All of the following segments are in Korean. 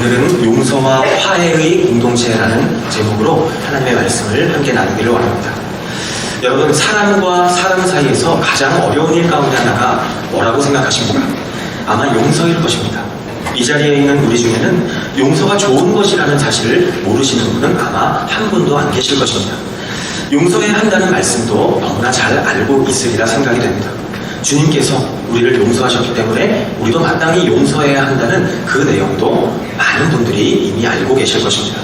오늘은 용서와 화해의 공동체라는 제목으로 하나님의 말씀을 함께 나누기를 원합니다. 여러분, 사람과 사람 사이에서 가장 어려운 일 가운데 하나가 뭐라고 생각하십니까? 아마 용서일 것입니다. 이 자리에 있는 우리 중에는 용서가 좋은 것이라는 사실을 모르시는 분은 아마 한 분도 안 계실 것입니다. 용서해야 한다는 말씀도 너무나 잘 알고 있으리라 생각이 됩니다. 주님께서 우리를 용서하셨기 때문에 우리도 마땅히 용서해야 한다는 그 내용도 많은 분들이 이미 알고 계실 것입니다.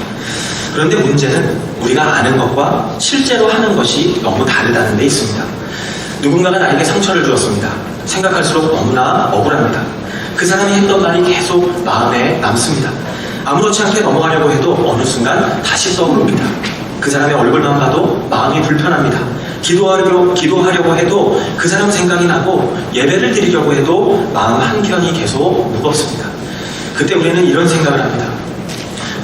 그런데 문제는 우리가 아는 것과 실제로 하는 것이 너무 다르다는 데 있습니다. 누군가가 나에게 상처를 주었습니다. 생각할수록 너무나 억울합니다. 그 사람이 했던 말이 계속 마음에 남습니다. 아무렇지 않게 넘어가려고 해도 어느 순간 다시 떠오릅니다. 그 사람의 얼굴만 봐도 마음이 불편합니다. 기도하려고 해도 그 사람 생각이 나고, 예배를 드리려고 해도 마음 한켠이 계속 무겁습니다. 그때 우리는 이런 생각을 합니다.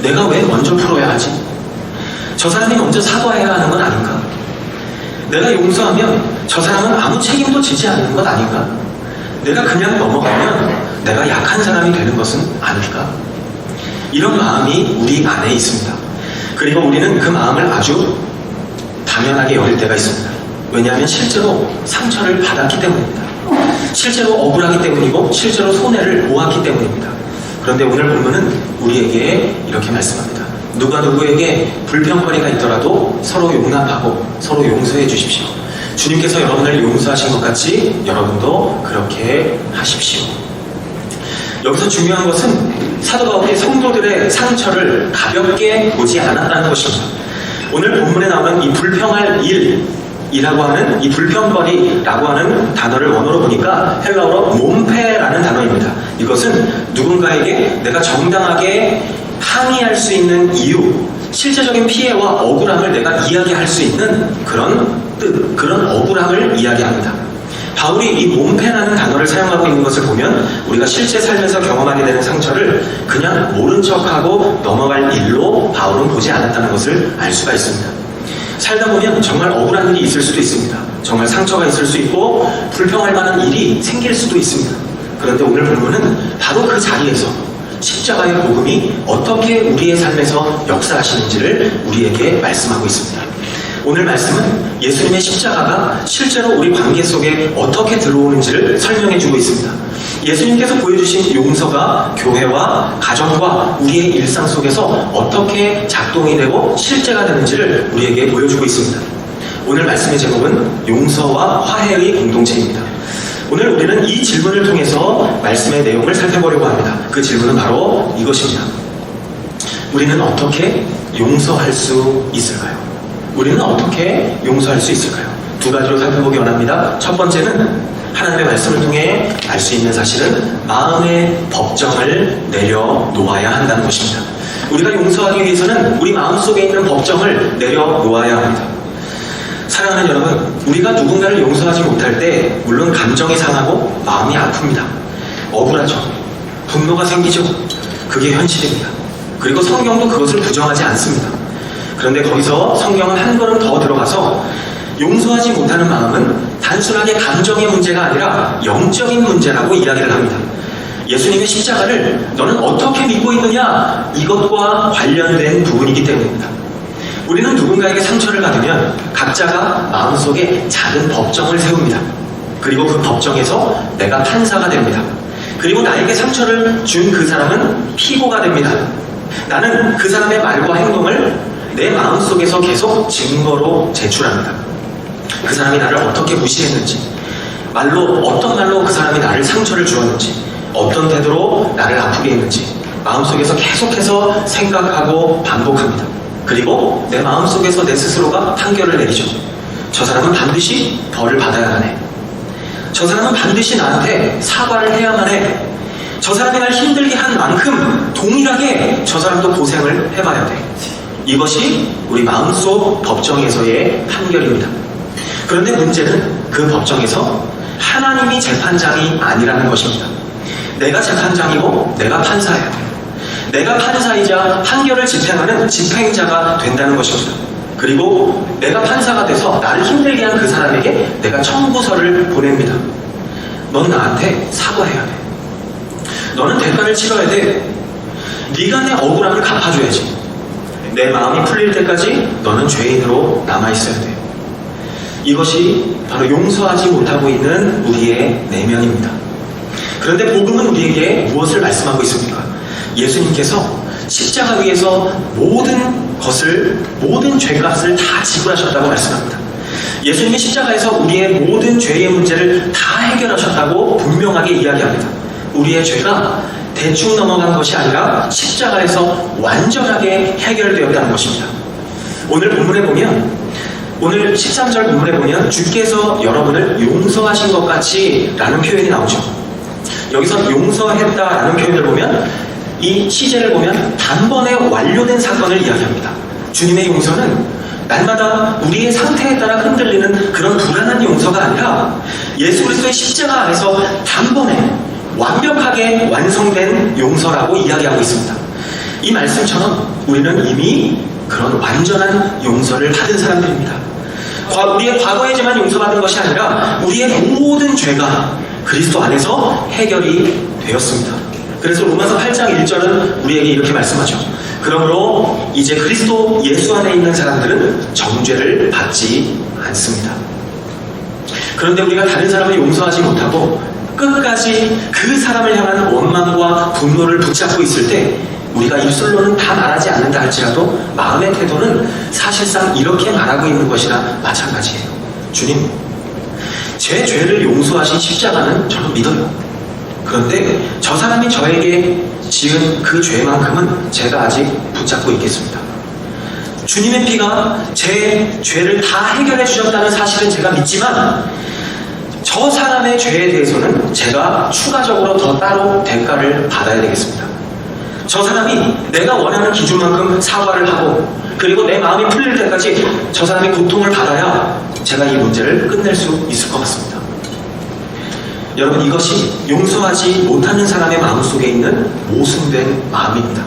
내가 왜 먼저 풀어야 하지? 저 사람이 먼저 사과해야 하는 건 아닌가? 내가 용서하면 저 사람은 아무 책임도 지지 않는 것 아닌가? 내가 그냥 넘어가면 내가 약한 사람이 되는 것은 아닐까? 이런 마음이 우리 안에 있습니다. 그리고 우리는 그 마음을 아주 당연하게 여길 때가 있습니다. 왜냐하면 실제로 상처를 받았기 때문입니다. 실제로 억울하기 때문이고, 실제로 손해를 보았기 때문입니다. 그런데 오늘 본문은 우리에게 이렇게 말씀합니다. 누가 누구에게 불평거리가 있더라도 서로 용납하고 서로 용서해 주십시오. 주님께서 여러분을 용서하신 것 같이 여러분도 그렇게 하십시오. 여기서 중요한 것은 사도 바울이 성도들의 상처를 가볍게 보지 않았다는 것입니다. 오늘 본문에 나오는 이 불평할 일이라고 하는, 이 불평거리라고 하는 단어를 원어로 보니까 헬라어로 몸패라는 단어입니다. 이것은 누군가에게 내가 정당하게 항의할 수 있는 이유, 실제적인 피해와 억울함을 내가 이야기할 수 있는 그런 뜻, 그런 억울함을 이야기합니다. 바울이 이 몸패라는 단어를 사용하고 있는 것을 보면 우리가 실제 삶에서 경험하게 되는 상처를 그냥 모른 척하고 넘어갈 일로 바울은 보지 않았다는 것을 알 수가 있습니다. 살다 보면 정말 억울한 일이 있을 수도 있습니다. 정말 상처가 있을 수 있고 불평할 만한 일이 생길 수도 있습니다. 그런데 오늘 본문은 바로 그 자리에서 십자가의 복음이 어떻게 우리의 삶에서 역사하시는지를 우리에게 말씀하고 있습니다. 오늘 말씀은 예수님의 십자가가 실제로 우리 관계 속에 어떻게 들어오는지를 설명해주고 있습니다. 예수님께서 보여주신 용서가 교회와 가정과 우리의 일상 속에서 어떻게 작동이 되고 실제가 되는지를 우리에게 보여주고 있습니다. 오늘 말씀의 제목은 용서와 화해의 공동체입니다. 오늘 우리는 이 질문을 통해서 말씀의 내용을 살펴보려고 합니다. 그 질문은 바로 이것입니다. 우리는 어떻게 용서할 수 있을까요? 우리는 어떻게 용서할 수 있을까요? 두 가지로 살펴보기 원합니다. 첫 번째는 하나님의 말씀을 통해 알 수 있는 사실은 마음의 법정을 내려놓아야 한다는 것입니다. 우리가 용서하기 위해서는 우리 마음속에 있는 법정을 내려놓아야 합니다. 사랑하는 여러분, 우리가 누군가를 용서하지 못할 때 물론 감정이 상하고 마음이 아픕니다. 억울하죠. 분노가 생기죠. 그게 현실입니다. 그리고 성경도 그것을 부정하지 않습니다. 그런데 거기서 성경은 한 걸음 더 들어가서 용서하지 못하는 마음은 단순하게 감정의 문제가 아니라 영적인 문제라고 이야기를 합니다. 예수님의 십자가를 너는 어떻게 믿고 있느냐, 이것과 관련된 부분이기 때문입니다. 우리는 누군가에게 상처를 받으면 각자가 마음속에 작은 법정을 세웁니다. 그리고 그 법정에서 내가 판사가 됩니다. 그리고 나에게 상처를 준 그 사람은 피고가 됩니다. 나는 그 사람의 말과 행동을 내 마음속에서 계속 증거로 제출합니다. 그 사람이 나를 어떻게 무시했는지, 어떤 말로 그 사람이 나를 상처를 주었는지, 어떤 태도로 나를 아프게 했는지 마음속에서 계속해서 생각하고 반복합니다. 그리고 내 마음속에서 내 스스로가 판결을 내리죠. 저 사람은 반드시 벌을 받아야 하네. 저 사람은 반드시 나한테 사과를 해야만 해. 저 사람이 날 힘들게 한 만큼 동일하게 저 사람도 고생을 해봐야 돼. 이것이 우리 마음속 법정에서의 판결입니다. 그런데 문제는 그 법정에서 하나님이 재판장이 아니라는 것입니다. 내가 재판장이고 내가 판사예요. 내가 판사이자 판결을 집행하는 집행자가 된다는 것입니다. 그리고 내가 판사가 돼서 나를 힘들게 한 그 사람에게 내가 청구서를 보냅니다. 넌 나한테 사과해야 돼. 너는 대가를 치러야 돼. 네가 내 억울함을 갚아줘야지. 내 마음이 풀릴 때까지 너는 죄인으로 남아있어야 돼. 이것이 바로 용서하지 못하고 있는 우리의 내면입니다. 그런데 복음은 우리에게 무엇을 말씀하고 있습니까? 예수님께서 십자가 위에서 모든 죄값을 다 지불하셨다고 말씀합니다. 예수님이 십자가에서 우리의 모든 죄의 문제를 다 해결하셨다고 분명하게 이야기합니다. 우리의 죄가 대충 넘어간 것이 아니라 십자가에서 완전하게 해결되었다는 것입니다. 오늘 본문에 보면, 오늘 13절 본문에 보면 주께서 여러분을 용서하신 것 같이 라는 표현이 나오죠. 여기서 용서했다라는 표현을 보면, 이 시제를 보면 단번에 완료된 사건을 이야기합니다. 주님의 용서는 날마다 우리의 상태에 따라 흔들리는 그런 불안한 용서가 아니라 예수 그리스도의 십자가 안에서 단번에 완벽하게 완성된 용서라고 이야기하고 있습니다. 이 말씀처럼 우리는 이미 그런 완전한 용서를 받은 사람들입니다. 우리의 과거에만 용서받은 것이 아니라 우리의 모든 죄가 그리스도 안에서 해결이 되었습니다. 그래서 로마서 8장 1절은 우리에게 이렇게 말씀하죠. 그러므로 이제 그리스도 예수 안에 있는 사람들은 정죄를 받지 않습니다. 그런데 우리가 다른 사람을 용서하지 못하고 끝까지 그 사람을 향한 원망과 분노를 붙잡고 있을 때 우리가 입술로는 다 말하지 않는다 할지라도 마음의 태도는 사실상 이렇게 말하고 있는 것이나 마찬가지예요. 주님, 제 죄를 용서하신 십자가는 저는 믿어요. 그런데 저 사람이 저에게 지은 그 죄만큼은 제가 아직 붙잡고 있겠습니다. 주님의 피가 제 죄를 다 해결해 주셨다는 사실은 제가 믿지만 저 사람의 죄에 대해서는 제가 추가적으로 더 따로 대가를 받아야 되겠습니다. 저 사람이 내가 원하는 기준만큼 사과를 하고 그리고 내 마음이 풀릴 때까지 저 사람이 고통을 받아야 제가 이 문제를 끝낼 수 있을 것 같습니다. 여러분, 이것이 용서하지 못하는 사람의 마음속에 있는 모순된 마음입니다.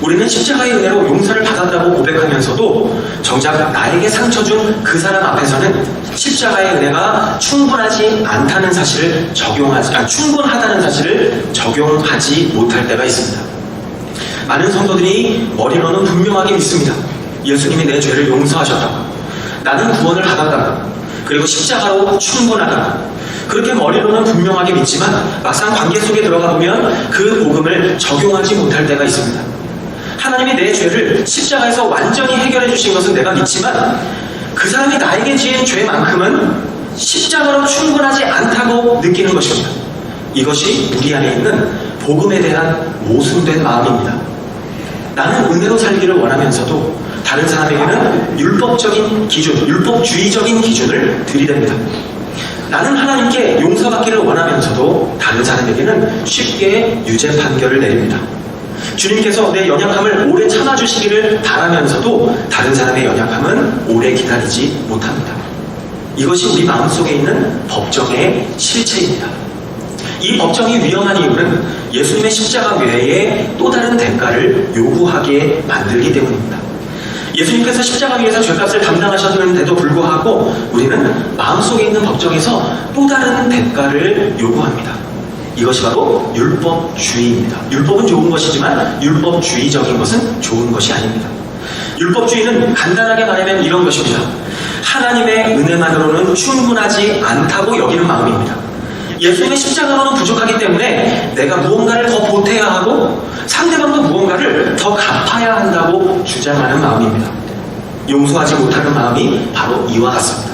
우리는 십자가의 은혜로 용서를 받았다고 고백하면서도 정작 나에게 상처 준 그 사람 앞에서는 십자가의 은혜가 충분하지 않다는 사실을 충분하다는 사실을 적용하지 못할 때가 있습니다. 많은 성도들이 머리로는 분명하게 믿습니다. 예수님이 내 죄를 용서하셨다고, 나는 구원을 받았다고, 그리고 십자가로 충분하다고, 그렇게 머리로는 분명하게 믿지만 막상 관계 속에 들어가 보면 그 복음을 적용하지 못할 때가 있습니다. 하나님이 내 죄를 십자가에서 완전히 해결해 주신 것은 내가 믿지만 그 사람이 나에게 지은 죄만큼은 십자가로 충분하지 않다고 느끼는 것입니다. 이것이 우리 안에 있는 복음에 대한 모순된 마음입니다. 나는 은혜로 살기를 원하면서도 다른 사람에게는 율법적인 기준, 율법주의적인 기준을 들이댑니다. 나는 하나님께 용서받기를 원하면서도 다른 사람에게는 쉽게 유죄 판결을 내립니다. 주님께서 내 연약함을 오래 참아주시기를 바라면서도 다른 사람의 연약함은 오래 기다리지 못합니다. 이것이 우리 마음속에 있는 법정의 실체입니다. 이 법정이 위험한 이유는 예수님의 십자가 외에 또 다른 대가를 요구하게 만들기 때문입니다. 예수님께서 십자가 위에서 죄값을 담당하셨는데도 불구하고 우리는 마음속에 있는 법정에서 또 다른 대가를 요구합니다. 이것이 바로 율법주의입니다. 율법은 좋은 것이지만 율법주의적인 것은 좋은 것이 아닙니다. 율법주의는 간단하게 말하면 이런 것입니다. 하나님의 은혜만으로는 충분하지 않다고 여기는 마음입니다. 예수님의 십자가로는 부족하기 때문에 내가 무언가를 더 보태야 하고 상대방도 무언가를 더 갚아야 한다고 주장하는 마음입니다. 용서하지 못하는 마음이 바로 이와 같습니다.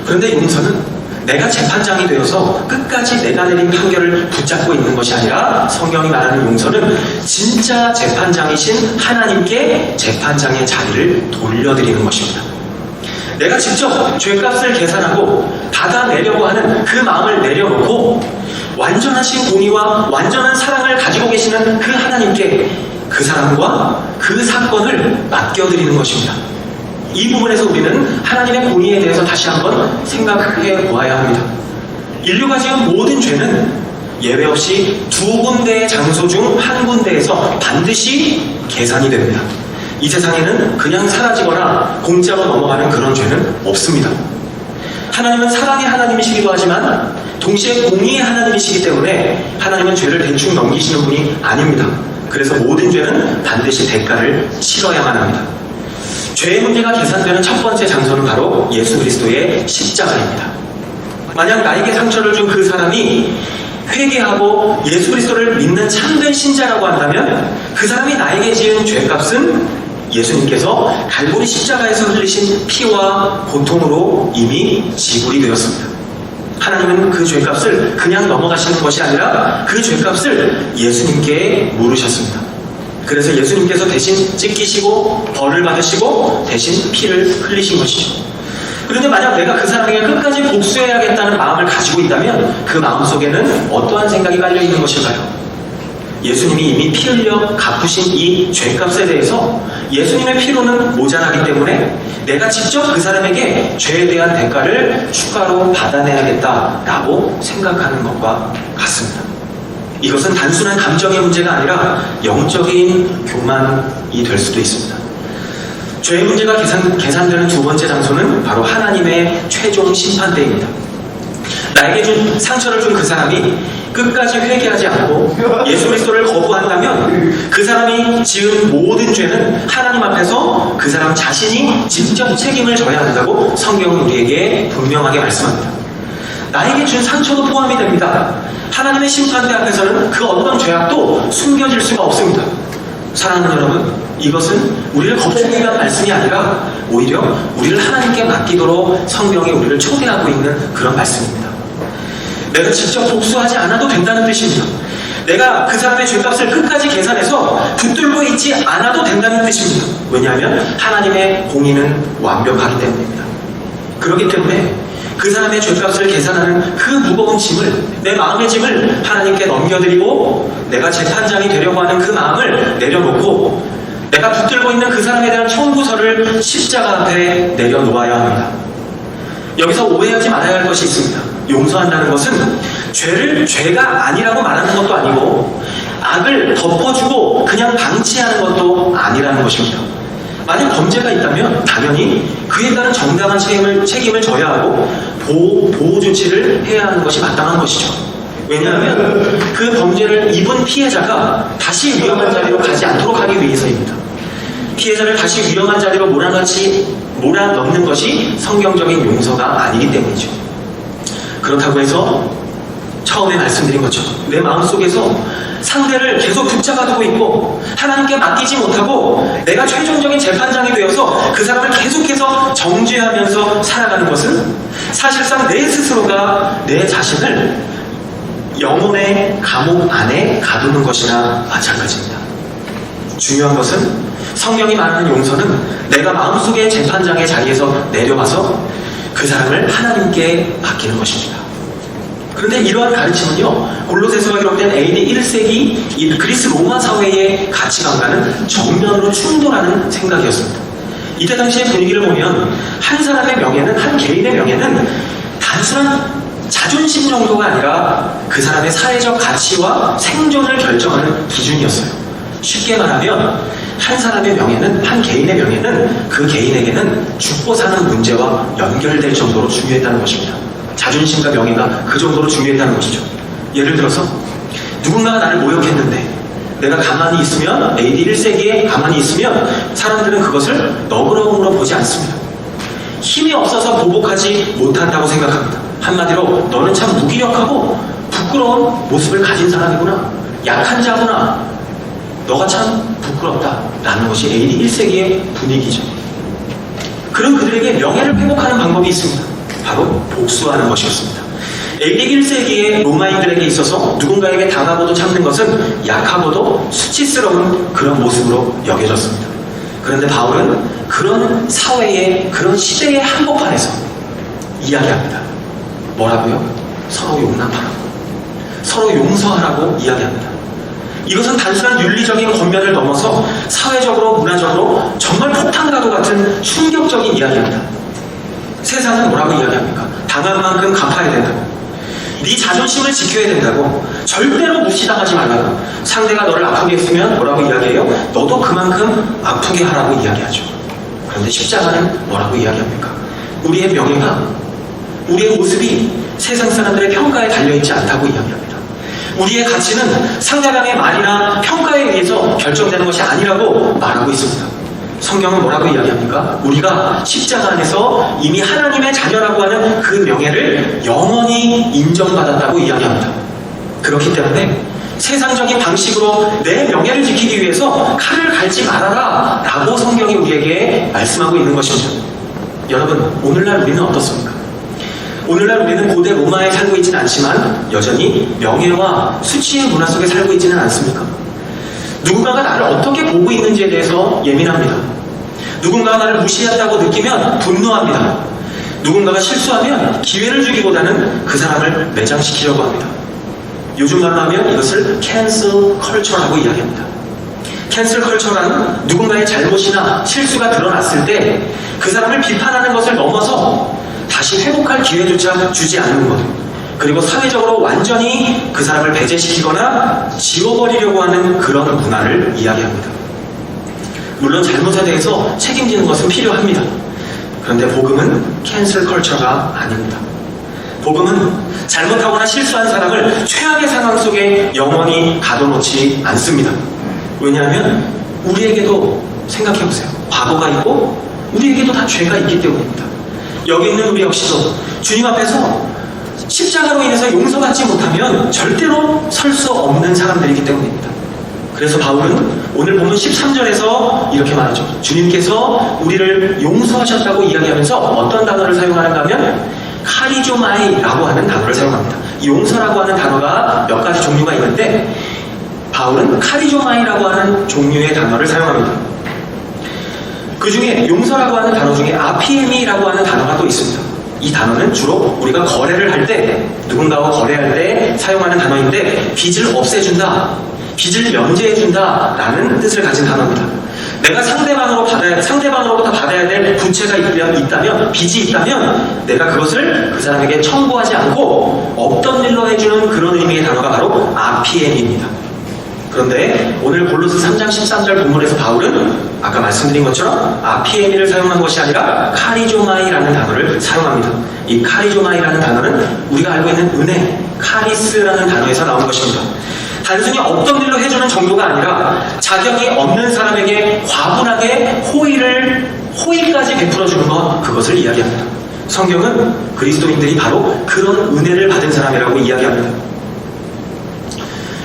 그런데 용서는 내가 재판장이 되어서 끝까지 내가 내린 판결을 붙잡고 있는 것이 아니라 성경이 말하는 용서는 진짜 재판장이신 하나님께 재판장의 자리를 돌려드리는 것입니다. 내가 직접 죄값을 계산하고 받아내려고 하는 그 마음을 내려놓고 완전하신 공의와 완전한 사랑을 가지고 계시는 그 하나님께 그 사람과 그 사건을 맡겨드리는 것입니다. 이 부분에서 우리는 하나님의 공의에 대해서 다시 한번 생각해 보아야 합니다. 인류가 지은 모든 죄는 예외 없이 두 군데의 장소 중 한 군데에서 반드시 계산이 됩니다. 이 세상에는 그냥 사라지거나 공짜로 넘어가는 그런 죄는 없습니다. 하나님은 사랑의 하나님이시기도 하지만 동시에 공의의 하나님이시기 때문에 하나님은 죄를 대충 넘기시는 분이 아닙니다. 그래서 모든 죄는 반드시 대가를 치러야만 합니다. 죄의 문제가 계산되는 첫 번째 장소는 바로 예수 그리스도의 십자가입니다. 만약 나에게 상처를 준 그 사람이 회개하고 예수 그리스도를 믿는 참된 신자라고 한다면 그 사람이 나에게 지은 죄값은 예수님께서 갈보리 십자가에서 흘리신 피와 고통으로 이미 지불이 되었습니다. 하나님은 그 죄값을 그냥 넘어가시는 것이 아니라 그 죄값을 예수님께 물으셨습니다. 그래서 예수님께서 대신 찢기시고 벌을 받으시고 대신 피를 흘리신 것이죠. 그런데 만약 내가 그 사람에게 끝까지 복수해야겠다는 마음을 가지고 있다면 그 마음속에는 어떠한 생각이 깔려있는 것일까요? 예수님이 이미 피 흘려 갚으신 이 죄값에 대해서 예수님의 피로는 모자라기 때문에 내가 직접 그 사람에게 죄에 대한 대가를 추가로 받아내야겠다라고 생각하는 것과 같습니다. 이것은 단순한 감정의 문제가 아니라 영적인 교만이 될 수도 있습니다. 죄의 문제가 계산되는 두 번째 장소는 바로 하나님의 최종 심판대입니다. 나에게 준 상처를 준 그 사람이 끝까지 회개하지 않고 예수 그리스도를 거부한다면 그 사람이 지은 모든 죄는 하나님 앞에서 그 사람 자신이 직접 책임을 져야 한다고 성경은 우리에게 분명하게 말씀합니다. 나에게 준 상처도 포함이 됩니다. 하나님의 심판대 앞에서는 그 어떤 죄악도 숨겨질 수가 없습니다. 사랑하는 여러분, 이것은 우리를 겁주기 위한 말씀이 아니라 오히려 우리를 하나님께 맡기도록 성경이 우리를 초대하고 있는 그런 말씀입니다. 내가 직접 복수하지 않아도 된다는 뜻입니다. 내가 그 사람의 죄값을 끝까지 계산해서 붙들고 있지 않아도 된다는 뜻입니다. 왜냐하면 하나님의 공의는 완벽하기 때문입니다. 그렇기 때문에 그 사람의 죄값을 계산하는 그 무거운 짐을, 내 마음의 짐을 하나님께 넘겨드리고 내가 재판장이 되려고 하는 그 마음을 내려놓고 내가 붙들고 있는 그 사람에 대한 청구서를 십자가 앞에 내려놓아야 합니다. 여기서 오해하지 말아야 할 것이 있습니다. 용서한다는 것은 죄를 죄가 아니라고 말하는 것도 아니고 악을 덮어주고 그냥 방치하는 것도 아니라는 것입니다. 만약 범죄가 있다면 당연히 그에 따른 정당한 책임을 져야 하고 보호 조치를 해야 하는 것이 마땅한 것이죠. 왜냐하면 그 범죄를 입은 피해자가 다시 위험한 자리로 가지 않도록 하기 위해서입니다. 피해자를 다시 위험한 자리로 몰아넣는 것이 성경적인 용서가 아니기 때문이죠. 그렇다고 해서 처음에 말씀드린 것처럼 내 마음속에서 상대를 계속 붙잡아두고 있고 하나님께 맡기지 못하고 내가 최종적인 재판장이 되어서 그 사람을 계속해서 정죄하면서 살아가는 것은 사실상 내 스스로가 내 자신을 영혼의 감옥 안에 가두는 것이나 마찬가지입니다. 중요한 것은 성경이 말하는 용서는 내가 마음속의 재판장의 자리에서 내려와서 그 사람을 하나님께 맡기는 것입니다. 그런데 이러한 가르침은요, 골로새서가 기록된 AD 1세기 이 그리스 로마 사회의 가치관과는 정면으로 충돌하는 생각이었습니다. 이때 당시의 분위기를 보면 한 사람의 명예는, 한 개인의 명예는 단순한 자존심 정도가 아니라 그 사람의 사회적 가치와 생존을 결정하는 기준이었어요. 쉽게 말하면 한 사람의 명예는, 한 개인의 명예는 그 개인에게는 죽고 사는 문제와 연결될 정도로 중요했다는 것입니다. 자존심과 명예가 그 정도로 중요했다는 것이죠. 예를 들어서 누군가가 나를 모욕했는데 내가 가만히 있으면, AD 1세기에 가만히 있으면 사람들은 그것을 너그러움으로 보지 않습니다. 힘이 없어서 보복하지 못한다고 생각합니다. 한마디로 너는 참 무기력하고 부끄러운 모습을 가진 사람이구나, 약한 자구나, 너가 참 부끄럽다 라는 것이 AD 1세기의 분위기죠. 그런 그들에게 명예를 회복하는 방법이 있습니다. 바로 복수하는 것이었습니다. AD 1세기의 로마인들에게 있어서 누군가에게 당하고도 참는 것은 약하고도 수치스러운 그런 모습으로 여겨졌습니다. 그런데 바울은 그런 사회의, 그런 시대의 한복판에서 이야기합니다. 뭐라고요? 서로 용납하라고, 서로 용서하라고 이야기합니다. 이것은 단순한 윤리적인 권면을 넘어서 사회적으로, 문화적으로 정말 폭탄과도 같은 충격적인 이야기입니다. 세상은 뭐라고 이야기합니까? 당한 만큼 갚아야 된다고, 네 자존심을 지켜야 된다고, 절대로 무시당하지 말라고, 상대가 너를 아프게 했으면 뭐라고 이야기해요? 너도 그만큼 아프게 하라고 이야기하죠. 그런데 십자가는 뭐라고 이야기합니까? 우리의 명예가, 우리의 모습이 세상 사람들의 평가에 달려있지 않다고 이야기합니다. 우리의 가치는 상대방의 말이나 평가에 의해서 결정되는 것이 아니라고 말하고 있습니다. 성경은 뭐라고 이야기합니까? 우리가 십자가 안에서 이미 하나님의 자녀라고 하는 그 명예를 영원히 인정받았다고 이야기합니다. 그렇기 때문에 세상적인 방식으로 내 명예를 지키기 위해서 칼을 갈지 말아라 라고 성경이 우리에게 말씀하고 있는 것입니다. 여러분, 오늘날 우리는 어떻습니까? 오늘날 우리는 고대 로마에 살고 있지는 않지만 여전히 명예와 수치의 문화 속에 살고 있지는 않습니까? 누군가가 나를 어떻게 보고 있는지에 대해서 예민합니다. 누군가가 나를 무시했다고 느끼면 분노합니다. 누군가가 실수하면 기회를 주기보다는 그 사람을 매장시키려고 합니다. 요즘 말로 하면 이것을 캔슬 컬처라고 이야기합니다. 캔슬 컬처란 누군가의 잘못이나 실수가 드러났을 때 그 사람을 비판하는 것을 넘어서 다시 회복할 기회조차 주지 않는 것, 그리고 사회적으로 완전히 그 사람을 배제시키거나 지워버리려고 하는 그런 문화를 이야기합니다. 물론 잘못에 대해서 책임지는 것은 필요합니다. 그런데 복음은 캔슬 컬처가 아닙니다. 복음은 잘못하거나 실수한 사람을 최악의 상황 속에 영원히 가둬놓지 않습니다. 왜냐하면 우리에게도 생각해보세요. 과거가 있고 우리에게도 다 죄가 있기 때문입니다. 여기 있는 우리 역시도 주님 앞에서 십자가로 인해서 용서받지 못하면 절대로 설 수 없는 사람들이기 때문입니다. 그래서 바울은 오늘 본문 13절에서 이렇게 말하죠. 주님께서 우리를 용서하셨다고 이야기하면서 어떤 단어를 사용하는가 하면 카리조마이라고 하는 단어를 사용합니다. 용서라고 하는 단어가 몇 가지 종류가 있는데 바울은 카리조마이라고 하는 종류의 단어를 사용합니다. 그 중에 용서라고 하는 단어 중에 아피에미라고 하는 단어가 또 있습니다. 이 단어는 주로 우리가 거래를 할 때, 누군가와 거래할 때 사용하는 단어인데 빚을 없애준다, 빚을 면제해준다 라는 뜻을 가진 단어입니다. 내가 상대방으로부터 받아야 될 부채가 있다면, 빚이 있다면 내가 그것을 그 사람에게 청구하지 않고 없던 일로 해주는 그런 의미의 단어가 바로 아피엠입니다. 그런데 오늘 골로새 3장 13절 본문에서 바울은 아까 말씀드린 것처럼 아피에미를 사용한 것이 아니라 카리조마이라는 단어를 사용합니다. 이 카리조마이라는 단어는 우리가 알고 있는 은혜, 카리스라는 단어에서 나온 것입니다. 단순히 없던 일로 해주는 정도가 아니라 자격이 없는 사람에게 과분하게 호의까지 베풀어주는 것, 그것을 이야기합니다. 성경은 그리스도인들이 바로 그런 은혜를 받은 사람이라고 이야기합니다.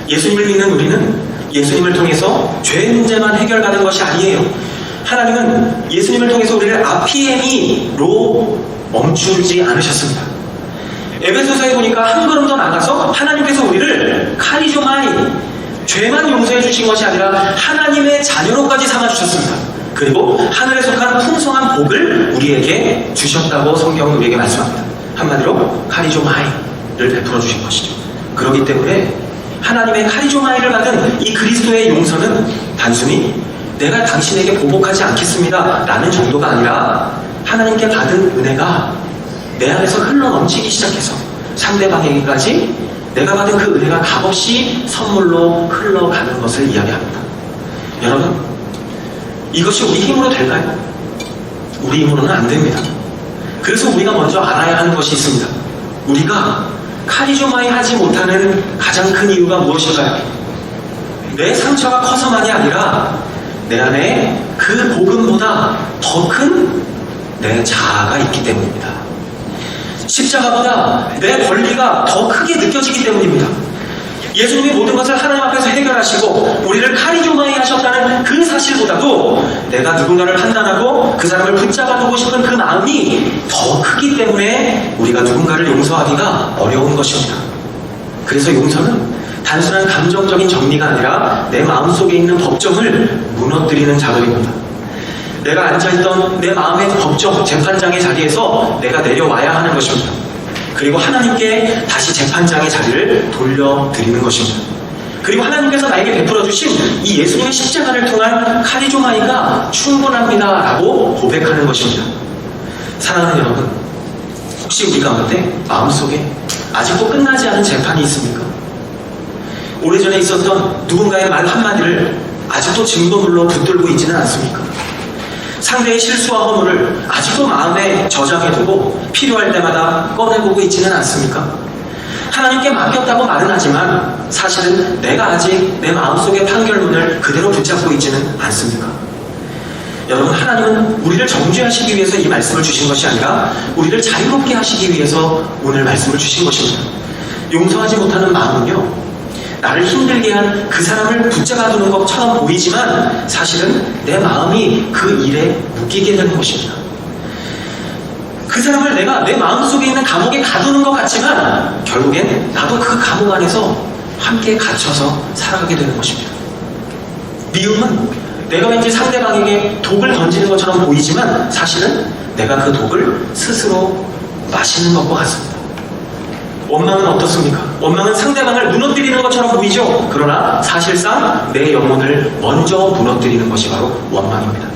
예수님을 믿는 우리는 예수님을 통해서 죄 문제만 해결받은 것이 아니에요. 하나님은 예수님을 통해서 우리를 아피에미로 멈추지 않으셨습니다. 에베소서에 보니까 한 걸음 더 나가서 하나님께서 우리를 카리조마이, 죄만 용서해 주신 것이 아니라 하나님의 자녀로까지 삼아주셨습니다. 그리고 하늘에 속한 풍성한 복을 우리에게 주셨다고 성경은 우리에게 말씀합니다. 한마디로 카리조마이를 베풀어 주신 것이죠. 그렇기 때문에 하나님의 카리조마이를 받은 이 그리스도의 용서는 단순히 내가 당신에게 보복하지 않겠습니다 라는 정도가 아니라 하나님께 받은 은혜가 내 안에서 흘러 넘치기 시작해서 상대방에게까지 내가 받은 그 은혜가 값없이 선물로 흘러가는 것을 이야기합니다. 여러분, 이것이 우리 힘으로 될까요? 우리 힘으로는 안 됩니다. 그래서 우리가 먼저 알아야 하는 것이 있습니다. 우리가 카리조마이 하지 못하는 가장 큰 이유가 무엇일까요? 내 상처가 커서만이 아니라 내 안에 그 복음보다 더 큰 내 자아가 있기 때문입니다. 십자가보다 내 권리가 더 크게 느껴지기 때문입니다. 예수님이 모든 것을 하나님 앞에서 해결하시고 우리를 카리조마이 하셨다는 그 사실보다도 내가 누군가를 판단하고 그 사람을 붙잡아두고 싶은 그 마음이 더 크기 때문에 우리가 누군가를 용서하기가 어려운 것입니다. 그래서 용서는 단순한 감정적인 정리가 아니라 내 마음속에 있는 법정을 무너뜨리는 작업입니다. 내가 앉아있던 내 마음의 법정, 재판장의 자리에서 내가 내려와야 하는 것입니다. 그리고 하나님께 다시 재판장의 자리를 돌려드리는 것입니다. 그리고 하나님께서 나에게 베풀어 주신 이 예수님의 십자가를 통한 카리조마이가 충분합니다 라고 고백하는 것입니다. 사랑하는 여러분, 혹시 우리 가운데 마음속에 아직도 끝나지 않은 재판이 있습니까? 오래전에 있었던 누군가의 말 한마디를 아직도 증거물로 붙들고 있지는 않습니까? 상대의 실수와 허물을 아직도 마음에 저장해두고 필요할 때마다 꺼내보고 있지는 않습니까? 하나님께 맡겼다고 말은 하지만 사실은 내가 아직 내 마음속의 판결문을 그대로 붙잡고 있지는 않습니까? 여러분, 하나님은 우리를 정죄하시기 위해서 이 말씀을 주신 것이 아니라 우리를 자유롭게 하시기 위해서 오늘 말씀을 주신 것입니다. 용서하지 못하는 마음은요, 나를 힘들게 한 그 사람을 붙잡아 두는 것처럼 보이지만 사실은 내 마음이 그 일에 묶이게 되는 것입니다. 그 사람을 내가 내 마음속에 있는 감옥에 가두는 것 같지만 결국엔 나도 그 감옥 안에서 함께 갇혀서 살아가게 되는 것입니다. 미움은 내가 왠지 상대방에게 독을 던지는 것처럼 보이지만 사실은 내가 그 독을 스스로 마시는 것과 같습니다. 원망은 어떻습니까? 원망은 상대방을 무너뜨리는 것처럼 보이죠? 그러나 사실상 내 영혼을 먼저 무너뜨리는 것이 바로 원망입니다.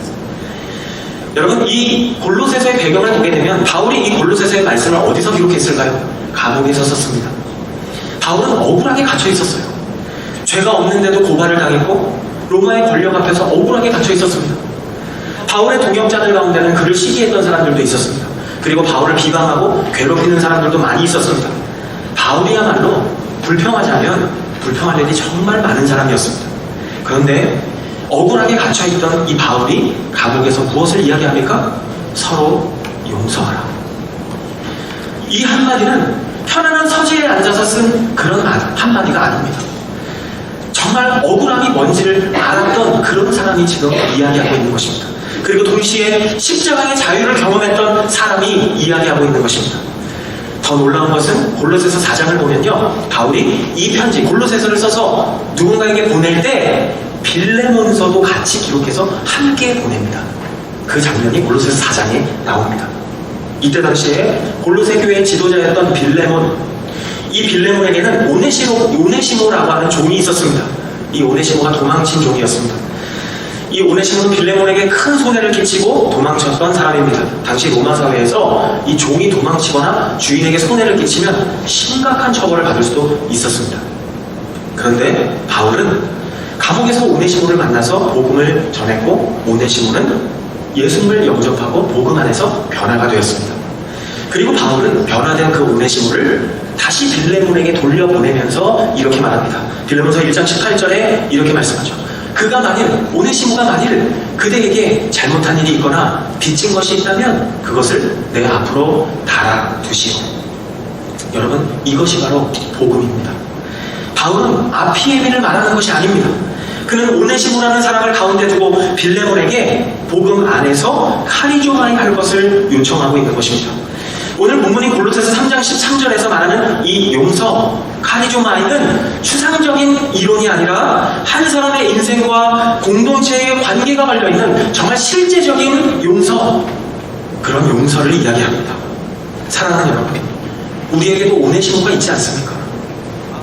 여러분, 이 골로새서의 배경을 보게 되면 바울이 이 골로새서의 말씀을 어디서 기록했을까요? 감옥에서 썼습니다. 바울은 억울하게 갇혀 있었어요. 죄가 없는데도 고발을 당했고 로마의 권력 앞에서 억울하게 갇혀 있었습니다. 바울의 동역자들 가운데는 그를 시기했던 사람들도 있었습니다. 그리고 바울을 비방하고 괴롭히는 사람들도 많이 있었습니다. 바울이야말로 불평하자면 불평할 일이 정말 많은 사람이었습니다. 그런데 억울하게 갇혀있던 이 바울이 감옥에서 무엇을 이야기합니까? 서로 용서하라. 이 한마디는 편안한 서재에 앉아서 쓴 그런 한마디가 아닙니다. 정말 억울함이 뭔지를 알았던 그런 사람이 지금 이야기하고 있는 것입니다. 그리고 동시에 십자가의 자유를 경험했던 사람이 이야기하고 있는 것입니다. 더 놀라운 것은 골로새서 4장을 보면요, 바울이 이 편지 골로새서를 써서 누군가에게 보낼 때 빌레몬서도 같이 기록해서 함께 보냅니다. 그 장면이 골로새서 4장에 나옵니다. 이때 당시에 골로새 교회의 지도자였던 빌레몬, 이 빌레몬에게는 오네시모라고 하는 종이 있었습니다. 이 오네시모가 도망친 종이었습니다. 이 오네시모는 빌레몬에게 큰 손해를 끼치고 도망쳤던 사람입니다. 당시 로마 사회에서 이 종이 도망치거나 주인에게 손해를 끼치면 심각한 처벌을 받을 수도 있었습니다. 그런데 바울은 감옥에서 오네시모를 만나서 복음을 전했고 오네시모는 예수님을 영접하고 복음 안에서 변화가 되었습니다. 그리고 바울은 변화된 그 오네시모를 다시 빌레몬에게 돌려보내면서 이렇게 말합니다. 빌레몬서 1장 18절에 이렇게 말씀하죠. 오네시모가 만일 그대에게 잘못한 일이 있거나 빚진 것이 있다면 그것을 내 앞으로 달아두시오. 여러분, 이것이 바로 복음입니다. 바울은 아피에민을 말하는 것이 아닙니다. 그는 오네시모라는 사람을 가운데 두고 빌레몬에게 복음 안에서 카리조마이 할 것을 요청하고 있는 것입니다. 오늘 본문인 골로새서 3장 13절에서 말하는 이 용서, 카리조마이는 추상적인 이론이 아니라 한 사람의 인생과 공동체의 관계가 걸려있는 정말 실제적인 용서, 그런 용서를 이야기합니다. 사랑하는 여러분, 우리에게도 오네시모가 있지 않습니까?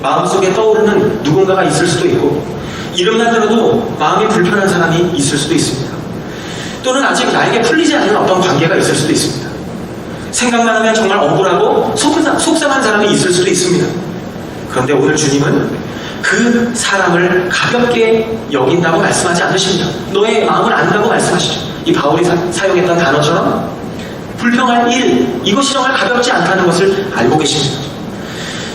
마음속에 떠오르는 누군가가 있을 수도 있고 이름만 들어도 마음이 불편한 사람이 있을 수도 있습니다. 또는 아직 나에게 풀리지 않는 어떤 관계가 있을 수도 있습니다. 생각만 하면 정말 억울하고 속상한 사람이 있을 수도 있습니다. 그런데 오늘 주님은 그 사람을 가볍게 여긴다고 말씀하지 않으십니다. 너의 마음을 안다고 말씀하시죠. 이 바울이 사용했던 단어처럼 불평할 일, 이것이 정말 가볍지 않다는 것을 알고 계십니다.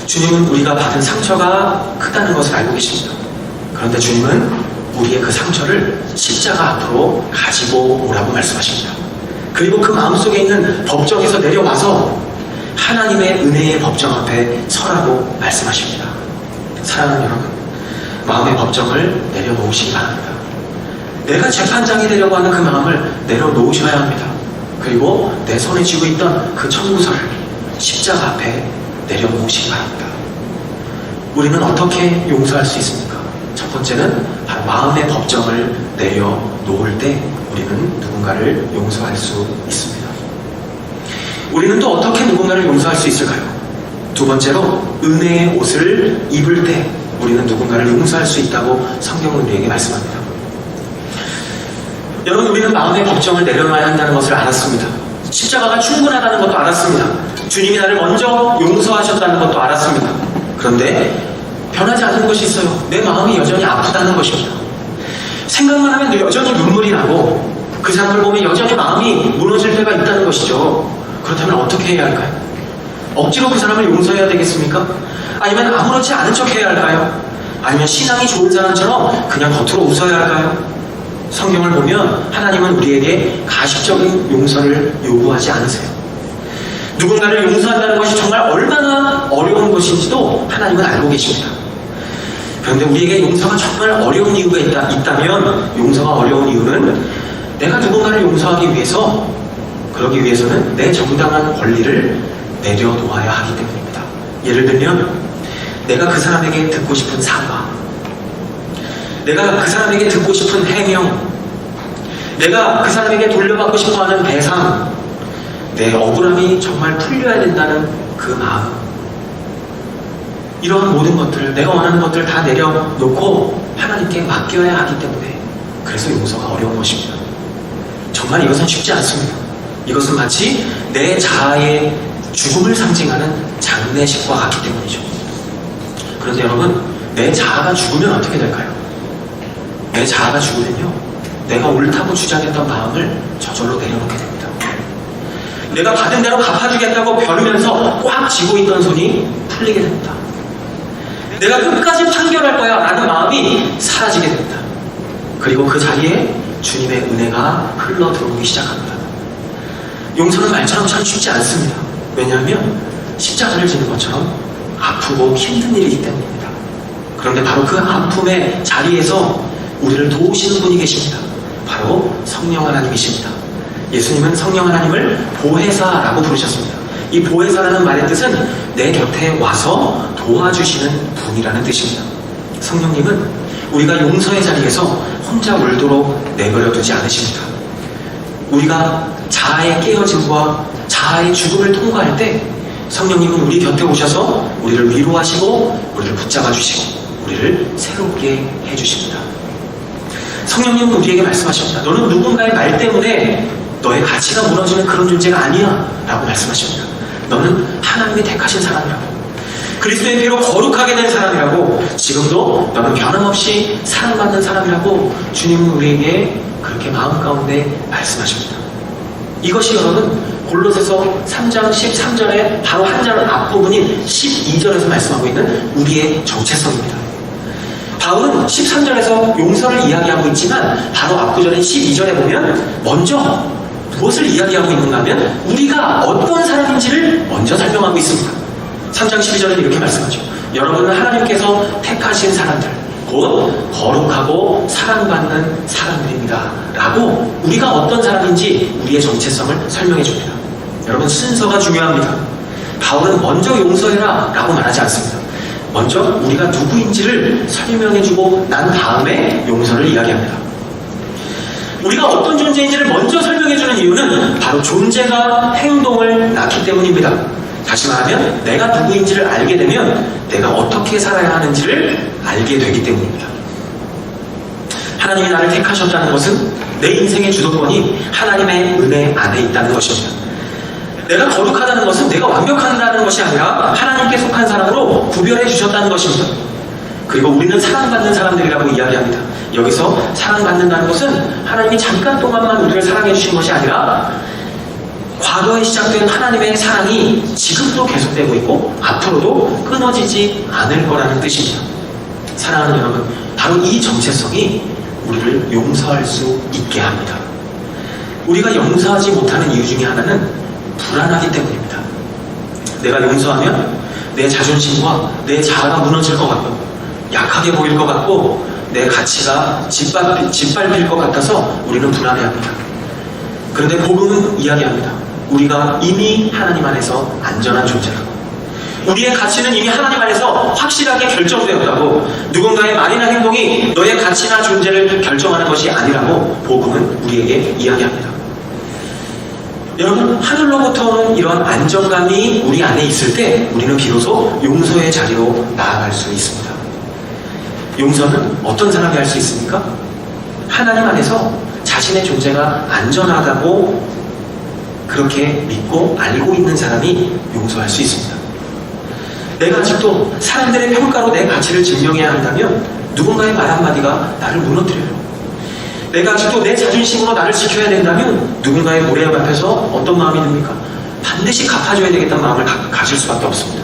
주님은 우리가 받은 상처가 크다는 것을 알고 계십니다. 그런데 주님은 우리의 그 상처를 십자가 앞으로 가지고 오라고 말씀하십니다. 그리고 그 마음속에 있는 법정에서 내려와서 하나님의 은혜의 법정 앞에 서라고 말씀하십니다. 사랑하는 여러분, 마음의 법정을 내려놓으시기 바랍니다. 내가 재판장이 되려고 하는 그 마음을 내려놓으셔야 합니다. 그리고 내 손에 쥐고 있던 그 청구서를 십자가 앞에 내려놓으시기 바랍니다. 우리는 어떻게 용서할 수 있습니까? 첫 번째는 바로 마음의 법정을 내려놓을 때 우리는 누군가를 용서할 수 있습니다. 우리는 또 어떻게 누군가를 용서할 수 있을까요? 두 번째로 은혜의 옷을 입을 때 우리는 누군가를 용서할 수 있다고 성경은 우리에게 말씀합니다. 여러분, 우리는 마음의 법정을 내려놔야 한다는 것을 알았습니다. 십자가가 충분하다는 것도 알았습니다. 주님이 나를 먼저 용서하셨다는 것도 알았습니다. 그런데 변하지 않는 것이 있어요. 내 마음이 여전히 아프다는 것입니다. 생각만 하면 여전히 눈물이 나고 그 사람을 보면 여전히 마음이 무너질 때가 있다는 것이죠. 그렇다면 어떻게 해야 할까요? 억지로 그 사람을 용서해야 되겠습니까? 아니면 아무렇지 않은 척 해야 할까요? 아니면 신앙이 좋은 사람처럼 그냥 겉으로 웃어야 할까요? 성경을 보면 하나님은 우리에게 가식적인 용서를 요구하지 않으세요. 누군가를 용서한다는 것이 정말 얼마나 어려운 것인지도 하나님은 알고 계십니다. 그런데 우리에게 용서가 정말 어려운 이유가 있다면 용서가 어려운 이유는 내가 누군가를 용서하기 위해서 그러기 위해서는 내 정당한 권리를 내려놓아야 하기 때문입니다. 예를 들면 내가 그 사람에게 듣고 싶은 사과, 내가 그 사람에게 듣고 싶은 해명, 내가 그 사람에게 돌려받고 싶어하는 배상, 내 억울함이 정말 풀려야 된다는 그 마음, 이런 모든 것들을 내가 원하는 것들을 다 내려놓고 하나님께 맡겨야 하기 때문에 그래서 용서가 어려운 것입니다. 정말 이것은 쉽지 않습니다. 이것은 마치 내 자아의 죽음을 상징하는 장례식과 같기 때문이죠. 그런데 여러분, 내 자아가 죽으면 어떻게 될까요? 내 자아가 죽으면요, 내가 옳다고 주장했던 마음을 저절로 내려놓게 됩니다. 내가 받은 대로 갚아주겠다고 벼르면서 꽉 쥐고 있던 손이 풀리게 됩니다. 내가 끝까지 판결할 거야 라는 마음이 사라지게 됩니다. 그리고 그 자리에 주님의 은혜가 흘러 들어오기 시작합니다. 용서는 말처럼 참 쉽지 않습니다. 왜냐하면 십자가를 지는 것처럼 아프고 힘든 일이기 때문입니다. 그런데 바로 그 아픔의 자리에서 우리를 도우시는 분이 계십니다. 바로 성령 하나님이십니다. 예수님은 성령 하나님을 보혜사라고 부르셨습니다. 이 보혜사라는 말의 뜻은 내 곁에 와서 도와주시는 분이라는 뜻입니다. 성령님은 우리가 용서의 자리에서 혼자 울도록 내버려두지 않으십니다. 우리가 자아의 깨어짐과 자아의 죽음을 통과할 때 성령님은 우리 곁에 오셔서 우리를 위로하시고 우리를 붙잡아 주시고 우리를 새롭게 해주십니다. 성령님은 우리에게 말씀하십니다. 너는 누군가의 말 때문에 너의 가치가 무너지는 그런 존재가 아니야 라고 말씀하십니다. 너는 하나님이 택하신 사람이라고, 그리스도의 피로 거룩하게 된 사람이라고, 지금도 너는 변함없이 사랑받는 사람이라고 주님은 우리에게 그렇게 마음 가운데 말씀하십니다. 이것이 여러분 골로새서 3장 13절에 바로 한 절 앞부분인 12절에서 말씀하고 있는 우리의 정체성입니다. 바울은 13절에서 용서를 이야기하고 있지만 바로 앞구절인 12절에 보면 먼저 무엇을 이야기하고 있는가 하면 우리가 어떤 사람인지를 먼저 설명하고 있습니다. 3장 12절은 이렇게 말씀하죠. 여러분은 하나님께서 택하신 사람들, 곧 거룩하고 사랑받는 사람들입니다 라고 우리가 어떤 사람인지 우리의 정체성을 설명해 줍니다. 여러분, 순서가 중요합니다. 바울은 먼저 용서해라 라고 말하지 않습니다. 먼저 우리가 누구인지를 설명해주고 난 다음에 용서를 이야기합니다. 우리가 어떤 존재인지를 먼저 설명해주는 이유는 바로 존재가 행동을 낳기 때문입니다. 다시 말하면 내가 누구인지를 알게 되면 내가 어떻게 살아야 하는지를 알게 되기 때문입니다. 하나님이 나를 택하셨다는 것은 내 인생의 주도권이 하나님의 은혜 안에 있다는 것입니다. 내가 거룩하다는 것은 내가 완벽하다는 것이 아니라 하나님께 속한 사람으로 구별해 주셨다는 것입니다. 그리고 우리는 사랑받는 사람들이라고 이야기합니다. 여기서 사랑받는다는 것은 하나님이 잠깐 동안만 우리를 사랑해 주신 것이 아니라 과거에 시작된 하나님의 사랑이 지금도 계속되고 있고 앞으로도 끊어지지 않을 거라는 뜻입니다. 사랑하는 여러분, 바로 이 정체성이 우리를 용서할 수 있게 합니다. 우리가 용서하지 못하는 이유 중에 하나는 불안하기 때문입니다. 내가 용서하면 내 자존심과 내 자아가 무너질 것 같고 약하게 보일 것 같고 내 가치가 짓밟힐 것 같아서 우리는 불안해합니다. 그런데 복음은 이야기합니다. 우리가 이미 하나님 안에서 안전한 존재라고, 우리의 가치는 이미 하나님 안에서 확실하게 결정되었다고, 누군가의 말이나 행동이 너의 가치나 존재를 결정하는 것이 아니라고 복음은 우리에게 이야기합니다. 여러분, 하늘로부터 오는 이런 안정감이 우리 안에 있을 때 우리는 비로소 용서의 자리로 나아갈 수 있습니다. 용서는 어떤 사람이 할 수 있습니까? 하나님 안에서 자신의 존재가 안전하다고 그렇게 믿고 알고 있는 사람이 용서할 수 있습니다. 내가 아직도 사람들의 평가로 내 가치를 증명해야 한다면 누군가의 말 한마디가 나를 무너뜨려요. 내가 아직도 내 자존심으로 나를 지켜야 된다면 누군가의 모래압 앞에서 어떤 마음이 듭니까? 반드시 갚아줘야 되겠다는 마음을 가질 수밖에 없습니다.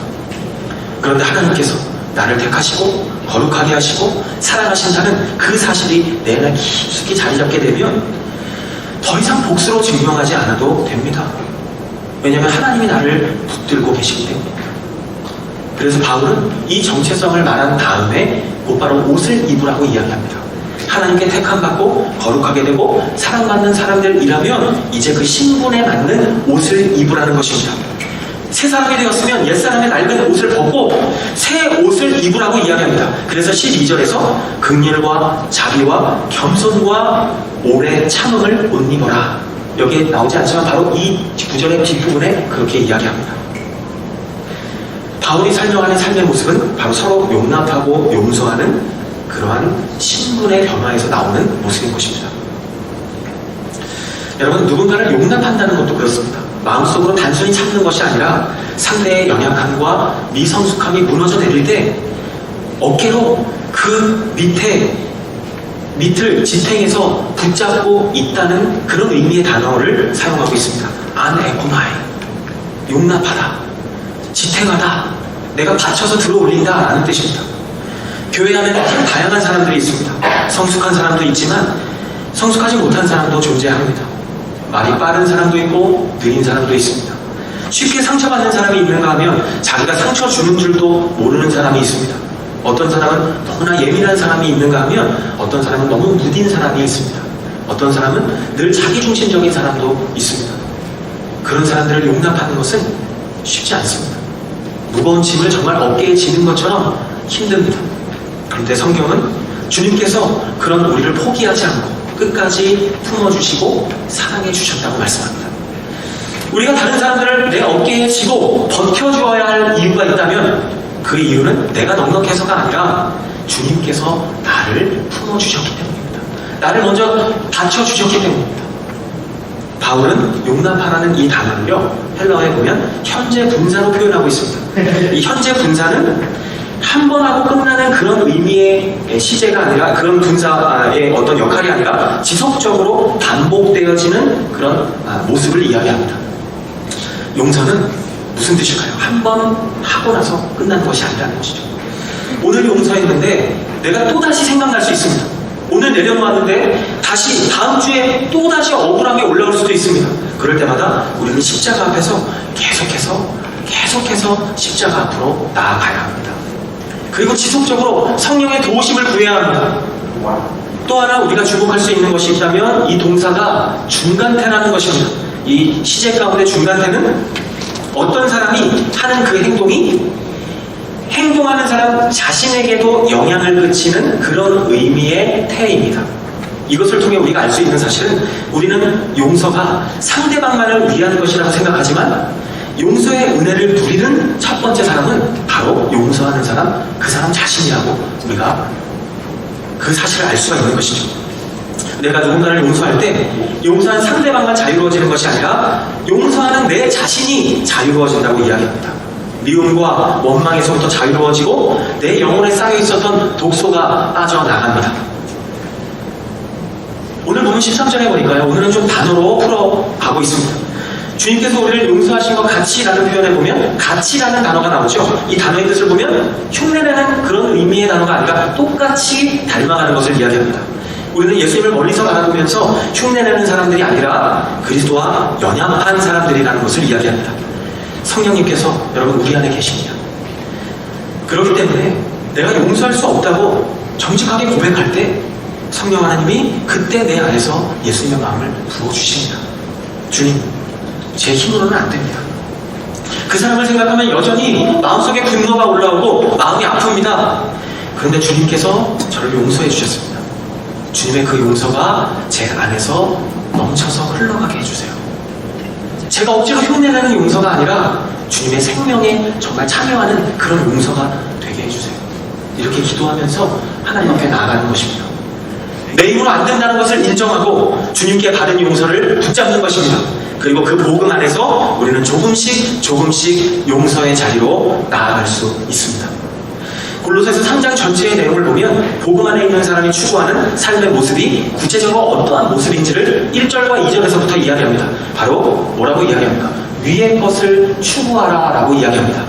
그런데 하나님께서 나를 택하시고 거룩하게 하시고 사랑하신다는 그 사실이 내 안에 깊숙이 자리 잡게 되면 더 이상 복수로 증명하지 않아도 됩니다. 왜냐하면 하나님이 나를 붙들고 계시기 때문에. 그래서 바울은 이 정체성을 말한 다음에 곧바로 옷을 입으라고 이야기합니다. 하나님께 택함받고 거룩하게 되고 사랑받는 사람들이라면 이제 그 신분에 맞는 옷을 입으라는 것입니다. 새 사람이 되었으면 옛사람의 낡은 옷을 벗고 새 옷을 입으라고 이야기합니다. 그래서 12절에서 긍휼과 자비와 겸손과 오래 참음을 옷 입어라. 여기에 나오지 않지만 바로 이 구절의 뒷부분에 그렇게 이야기합니다. 바울이 설명하는 삶의 모습은 바로 서로 용납하고 용서하는 그러한 신분의 변화에서 나오는 모습인 것입니다. 여러분, 누군가를 용납한다는 것도 그렇습니다. 마음속으로 단순히 참는 것이 아니라 상대의 연약함과 미성숙함이 무너져 내릴 때 어깨로 그 밑을 지탱해서 붙잡고 있다는 그런 의미의 단어를 사용하고 있습니다. 안에코마이, 용납하다, 지탱하다, 내가 받쳐서 들어올린다 라는 뜻입니다. 교회 안에는 참 다양한 사람들이 있습니다. 성숙한 사람도 있지만 성숙하지 못한 사람도 존재합니다. 말이 빠른 사람도 있고 느린 사람도 있습니다. 쉽게 상처받는 사람이 있는가 하면 자기가 상처 주는 줄도 모르는 사람이 있습니다. 어떤 사람은 너무나 예민한 사람이 있는가 하면 어떤 사람은 너무 무딘 사람이 있습니다. 어떤 사람은 늘 자기중심적인 사람도 있습니다. 그런 사람들을 용납하는 것은 쉽지 않습니다. 무거운 짐을 정말 어깨에 지는 것처럼 힘듭니다. 그런데 성경은 주님께서 그런 우리를 포기하지 않고 끝까지 품어주시고 사랑해 주셨다고 말씀합니다. 우리가 다른 사람들을 내 어깨에 지고 버텨주어야 할 이유가 있다면 그 이유는 내가 넉넉해서가 아니라 주님께서 나를 품어주셨기 때문입니다. 나를 먼저 받쳐주셨기 때문입니다. 바울은 용납하라는 이 단어를요, 헬라어에 보면 현재 분사로 표현하고 있습니다. 이 현재 분사는 한 번 하고 끝나는 그런 의미의 시제가 아니라, 그런 분사의 어떤 역할이 아니라 지속적으로 반복되어지는 그런 모습을 이야기합니다. 용서는 무슨 뜻일까요? 한 번 하고 나서 끝나는 것이 아니라는 것이죠. 오늘 용서했는데 내가 또다시 생각날 수 있습니다. 오늘 내려놓았는데 다시 다음 주에 또다시 억울함이 올라올 수도 있습니다. 그럴 때마다 우리는 십자가 앞에서 계속해서 십자가 앞으로 나아가야 합니다. 그리고 지속적으로 성령의 도우심을 구해야 합니다. 또 하나 우리가 주목할 수 있는 것이 있다면 이 동사가 중간태라는 것입니다. 이 시제 가운데 중간태는 어떤 사람이 하는 그 행동이 행동하는 사람 자신에게도 영향을 끼치는 그런 의미의 태입니다. 이것을 통해 우리가 알 수 있는 사실은 우리는 용서가 상대방만을 위한 것이라고 생각하지만 용서의 은혜를 누리는 첫 번째 사람은 바로 용서하는 사람, 그 사람 자신이라고 우리가 그 사실을 알 수가 있는 것이죠. 내가 누군가를 용서할 때 용서한 상대방만 자유로워지는 것이 아니라 용서하는 내 자신이 자유로워진다고 이야기합니다. 미움과 원망에서부터 자유로워지고 내 영혼에 쌓여 있었던 독소가 빠져나갑니다. 오늘 보면 13절에 보니까요, 오늘은 좀 단어로 풀어가고 있습니다. 주님께서 우리를 용서하신 것 같이라는 표현에 보면 같이라는 단어가 나오죠. 이 단어의 뜻을 보면 흉내내는 그런 의미의 단어가 아니라 똑같이 닮아가는 것을 이야기합니다. 우리는 예수님을 멀리서 바라보면서 흉내내는 사람들이 아니라 그리스도와 연합한 사람들이라는 것을 이야기합니다. 성령님께서 여러분 우리 안에 계십니다. 그렇기 때문에 내가 용서할 수 없다고 정직하게 고백할 때 성령 하나님이 그때 내 안에서 예수님의 마음을 부어주십니다. 주님, 제 힘으로는 안 됩니다. 그 사람을 생각하면 여전히 마음속에 분노가 올라오고 마음이 아픕니다. 그런데 주님께서 저를 용서해 주셨습니다. 주님의 그 용서가 제 안에서 넘쳐서 흘러가게 해주세요. 제가 억지로 흉내내는 용서가 아니라 주님의 생명에 정말 참여하는 그런 용서가 되게 해주세요. 이렇게 기도하면서 하나님 앞에 나아가는 것입니다. 내 힘으로 안 된다는 것을 인정하고 주님께 받은 용서를 붙잡는 것입니다. 그리고 그 복음 안에서 우리는 조금씩 용서의 자리로 나아갈 수 있습니다. 골로새서 3장 전체의 내용을 보면 복음 안에 있는 사람이 추구하는 삶의 모습이 구체적으로 어떠한 모습인지를 1절과 2절에서부터 이야기합니다. 바로 뭐라고 이야기합니까? 위의 것을 추구하라 라고 이야기합니다.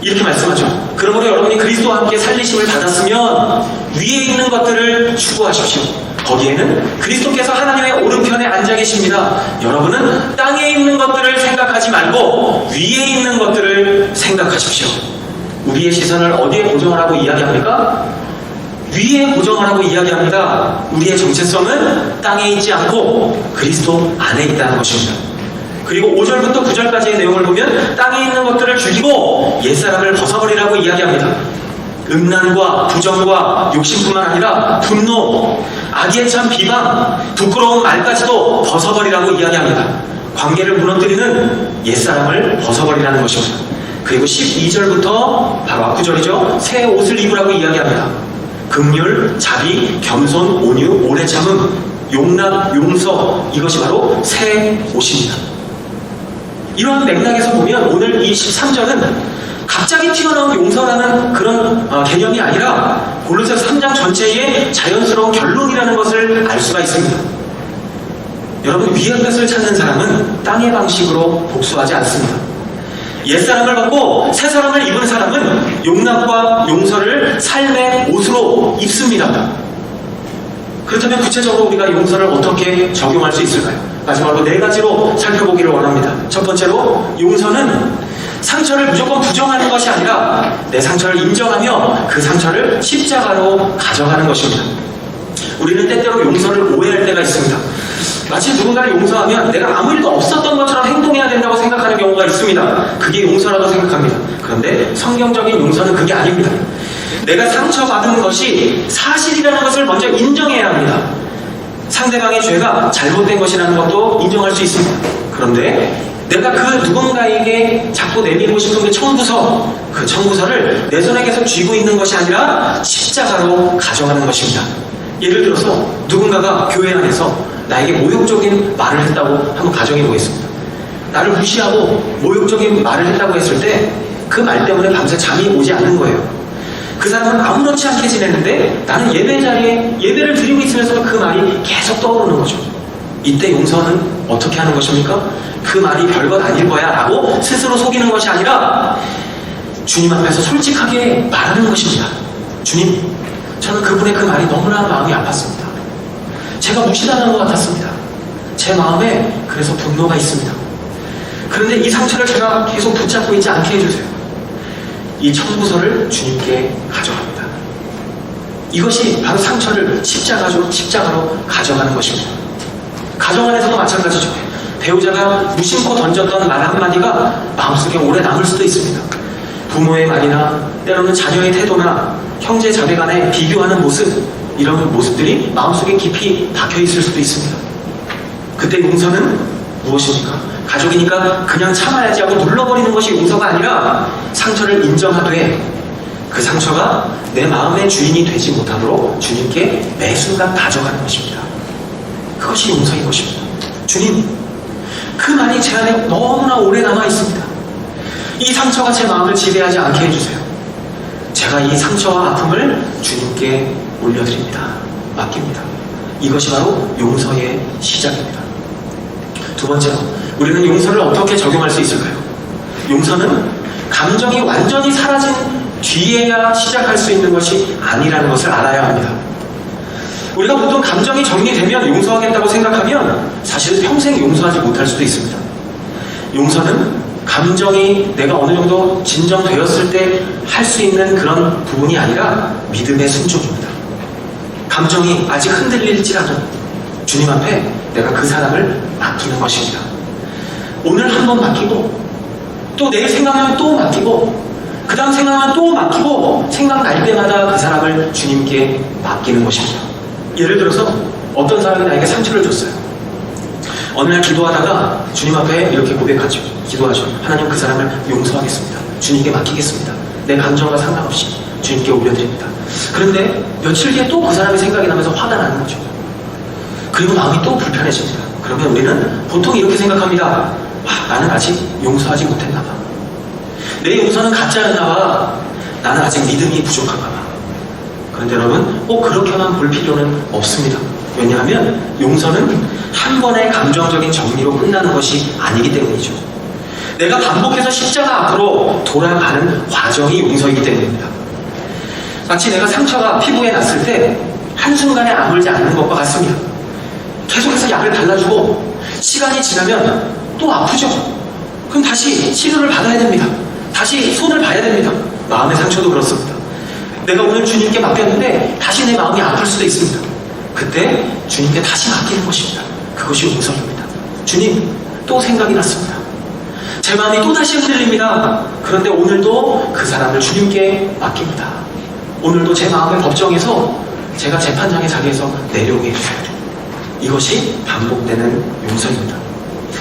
이렇게 말씀하죠. 그러므로 여러분이 그리스도와 함께 살리심을 받았으면 위에 있는 것들을 추구하십시오. 거기에는 그리스도께서 하나님의 오른편에 앉아 계십니다. 여러분은 땅에 있는 것들을 생각하지 말고 위에 있는 것들을 생각하십시오. 우리의 시선을 어디에 고정하라고 이야기합니까? 위에 고정하라고 이야기합니다. 우리의 정체성은 땅에 있지 않고 그리스도 안에 있다는 것입니다. 그리고 5절부터 9절까지의 내용을 보면 땅에 있는 것들을 죽이고 옛사람을 벗어버리라고 이야기합니다. 음란과 부정과 욕심뿐만 아니라 분노, 악에 찬 비방, 부끄러운 말까지도 벗어버리라고 이야기합니다. 관계를 무너뜨리는 옛사람을 벗어버리라는 것입니다. 그리고 12절부터 바로 앞구절이죠. 새 옷을 입으라고 이야기합니다. 긍휼, 자비, 겸손, 온유, 오래 참음, 용납, 용서, 이것이 바로 새 옷입니다. 이러한 맥락에서 보면 오늘 이 13절은 갑자기 튀어나온 용서라는 그런 개념이 아니라 골로새서 3장 전체의 자연스러운 결론이라는 것을 알 수가 있습니다. 여러분, 위의 것을 찾는 사람은 땅의 방식으로 복수하지 않습니다. 옛사람을 받고 새사람을 입은 사람은 용납과 용서를 삶의 옷으로 입습니다. 그렇다면 구체적으로 우리가 용서를 어떻게 적용할 수 있을까요? 마지막으로 4가지로 살펴보기를 원합니다. 첫 번째로, 용서는 상처를 무조건 부정하는 것이 아니라 내 상처를 인정하며 그 상처를 십자가로 가져가는 것입니다. 우리는 때때로 용서를 오해할 때가 있습니다. 마치 누군가를 용서하면 내가 아무 일도 없었던 것처럼 행동해야 된다고 생각하는 경우가 있습니다. 그게 용서라고 생각합니다. 그런데 성경적인 용서는 그게 아닙니다. 내가 상처받은 것이 사실이라는 것을 먼저 인정해야 합니다. 상대방의 죄가 잘못된 것이라는 것도 인정할 수 있습니다. 그런데 내가 그 누군가에게 자꾸 내밀고 싶은 그 청구서, 그 청구서를 내 손에 계속 쥐고 있는 것이 아니라 십자가로 가져가는 것입니다. 예를 들어서 누군가가 교회 안에서 나에게 모욕적인 말을 했다고 한번 가정해 보겠습니다. 나를 무시하고 모욕적인 말을 했다고 했을 때 그 말 때문에 밤새 잠이 오지 않는 거예요. 그 사람은 아무렇지 않게 지냈는데 나는 예배 자리에 예배를 드리고 있으면서 그 말이 계속 떠오르는 거죠. 이때 용서는 어떻게 하는 것입니까? 그 말이 별것 아닐 거야 라고 스스로 속이는 것이 아니라 주님 앞에서 솔직하게 말하는 것입니다. 주님, 저는 그분의 그 말이 너무나 마음이 아팠습니다. 제가 무시당한 것 같았습니다. 제 마음에 그래서 분노가 있습니다. 그런데 이 상처를 제가 계속 붙잡고 있지 않게 해주세요. 이 청구서를 주님께 가져갑니다. 이것이 바로 상처를 십자가로 가져가는 것입니다. 가정 안에서도 마찬가지죠. 배우자가 무심코 던졌던 말 한마디가 마음속에 오래 남을 수도 있습니다. 부모의 말이나 때로는 자녀의 태도나 형제 자매 간에 비교하는 모습, 이런 모습들이 마음속에 깊이 박혀있을 수도 있습니다. 그때 용서는 무엇입니까? 가족이니까 그냥 참아야지 하고 눌러버리는 것이 용서가 아니라 상처를 인정하되 그 상처가 내 마음의 주인이 되지 못하도록 주님께 매 순간 가져가는 것입니다. 그것이 용서인 것입니다. 주님, 그 말이 제 안에 너무나 오래 남아 있습니다. 이 상처가 제 마음을 지배하지 않게 해주세요. 제가 이 상처와 아픔을 주님께 올려드립니다. 맡깁니다. 이것이 바로 용서의 시작입니다. 두 번째로, 우리는 용서를 어떻게 적용할 수 있을까요? 용서는 감정이 완전히 사라진 뒤에야 시작할 수 있는 것이 아니라는 것을 알아야 합니다. 우리가 보통 감정이 정리되면 용서하겠다고 생각하면 사실 평생 용서하지 못할 수도 있습니다. 용서는 감정이 내가 어느 정도 진정되었을 때 할 수 있는 그런 부분이 아니라 믿음의 순종입니다. 감정이 아직 흔들릴지라도 주님 앞에 내가 그 사람을 맡기는 것입니다. 오늘 한 번 맡기고 또 내일 생각하면 또 맡기고 그 다음 생각하면 또 맡기고 생각날 때마다 그 사람을 주님께 맡기는 것입니다. 예를 들어서 어떤 사람이 나에게 상처를 줬어요. 어느 날 기도하다가 주님 앞에 이렇게 고백하죠. 기도하죠. 하나님, 그 사람을 용서하겠습니다. 주님께 맡기겠습니다. 내 감정과 상관없이 주님께 올려드립니다. 그런데 며칠 뒤에 또 그 사람이 생각이 나면서 화가 나는 거죠. 그리고 마음이 또 불편해집니다. 그러면 우리는 보통 이렇게 생각합니다. 나는 아직 용서하지 못했나 봐. 내 용서는 가짜였나 봐. 나는 아직 믿음이 부족한가 봐. 그런데 여러분, 꼭 그렇게만 볼 필요는 없습니다. 왜냐하면 용서는 한 번의 감정적인 정리로 끝나는 것이 아니기 때문이죠. 내가 반복해서 십자가 앞으로 돌아가는 과정이 용서이기 때문입니다. 마치 내가 상처가 피부에 났을 때 한순간에 아물지 않는 것과 같습니다. 계속해서 약을 발라주고 시간이 지나면 또 아프죠. 그럼 다시 치료를 받아야 됩니다. 다시 손을 봐야 됩니다. 마음의 상처도 그렇습니다. 내가 오늘 주님께 맡겼는데 다시 내 마음이 아플 수도 있습니다. 그때 주님께 다시 맡기는 것입니다. 그것이 용서입니다. 주님, 또 생각이 났습니다. 제 마음이 또다시 흔들립니다. 그런데 오늘도 그 사람을 주님께 맡깁니다. 오늘도 제 마음의 법정에서 제가 재판장의 자리에서 내려오게 해주세요. 이것이 반복되는 용서입니다.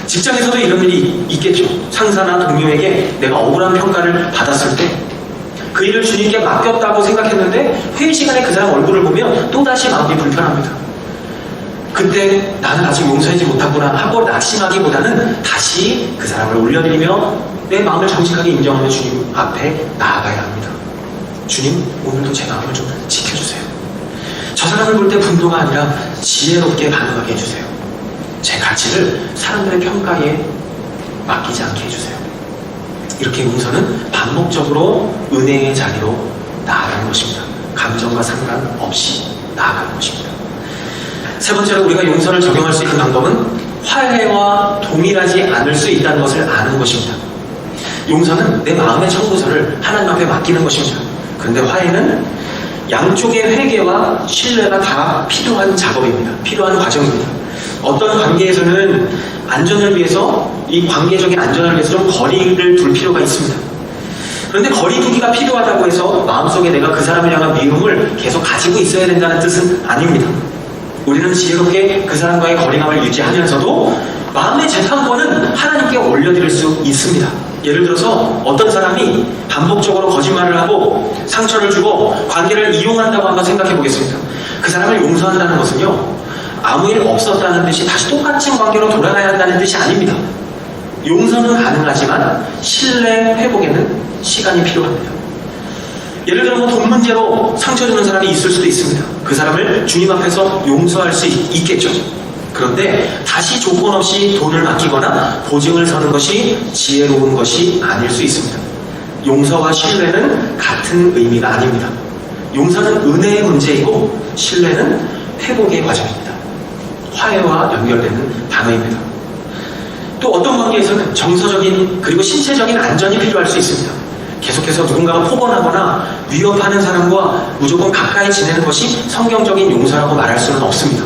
직장에서도 이런 일이 있겠죠. 상사나 동료에게 내가 억울한 평가를 받았을 때 그 일을 주님께 맡겼다고 생각했는데 회의 시간에 그 사람 얼굴을 보면 또다시 마음이 불편합니다. 그때 나는 아직 용서하지 못하구나 하고 낙심하기보다는 다시 그 사람을 올려드리며 내 마음을 정직하게 인정하며 주님 앞에 나아가야 합니다. 주님, 오늘도 제 마음을 좀 지켜주세요. 저 사람을 볼 때 분노가 아니라 지혜롭게 반응하게 해주세요. 제 가치를 사람들의 평가에 맡기지 않게 해주세요. 이렇게 용서는 반복적으로 은혜의 자리로 나아가는 것입니다. 감정과 상관없이 나아가는 것입니다. 세 번째로 우리가 용서를 적용할 수 있는 방법은 화해와 동일하지 않을 수 있다는 것을 아는 것입니다. 용서는 내 마음의 청구서를 하나님 앞에 맡기는 것입니다. 그런데 화해는 양쪽의 회개와 신뢰가 다 필요한 작업입니다. 필요한 과정입니다. 어떤 관계에서는 안전을 위해서, 이 관계적인 안전을 위해서 좀 거리를 둘 필요가 있습니다. 그런데 거리 두기가 필요하다고 해서 마음속에 내가 그 사람을 향한 미움을 계속 가지고 있어야 된다는 뜻은 아닙니다. 우리는 지혜롭게 그 사람과의 거리감을 유지하면서도 마음의 재판권은 하나님께 올려드릴 수 있습니다. 예를 들어서 어떤 사람이 반복적으로 거짓말을 하고 상처를 주고 관계를 이용한다고 한번 생각해 보겠습니다. 그 사람을 용서한다는 것은요, 아무 일 없었다는 듯이 다시 똑같은 관계로 돌아가야 한다는 뜻이 아닙니다. 용서는 가능하지만 신뢰 회복에는 시간이 필요합니다. 예를 들어 돈 문제로 상처 주는 사람이 있을 수도 있습니다. 그 사람을 주님 앞에서 용서할 수 있겠죠. 그런데 다시 조건 없이 돈을 맡기거나 보증을 서는 것이 지혜로운 것이 아닐 수 있습니다. 용서와 신뢰는 같은 의미가 아닙니다. 용서는 은혜의 문제이고 신뢰는 회복의 과정입니다. 화해와 연결되는 단어입니다. 또 어떤 관계에서는 정서적인 그리고 신체적인 안전이 필요할 수 있습니다. 계속해서 누군가가 포번하거나 위협하는 사람과 무조건 가까이 지내는 것이 성경적인 용서라고 말할 수는 없습니다.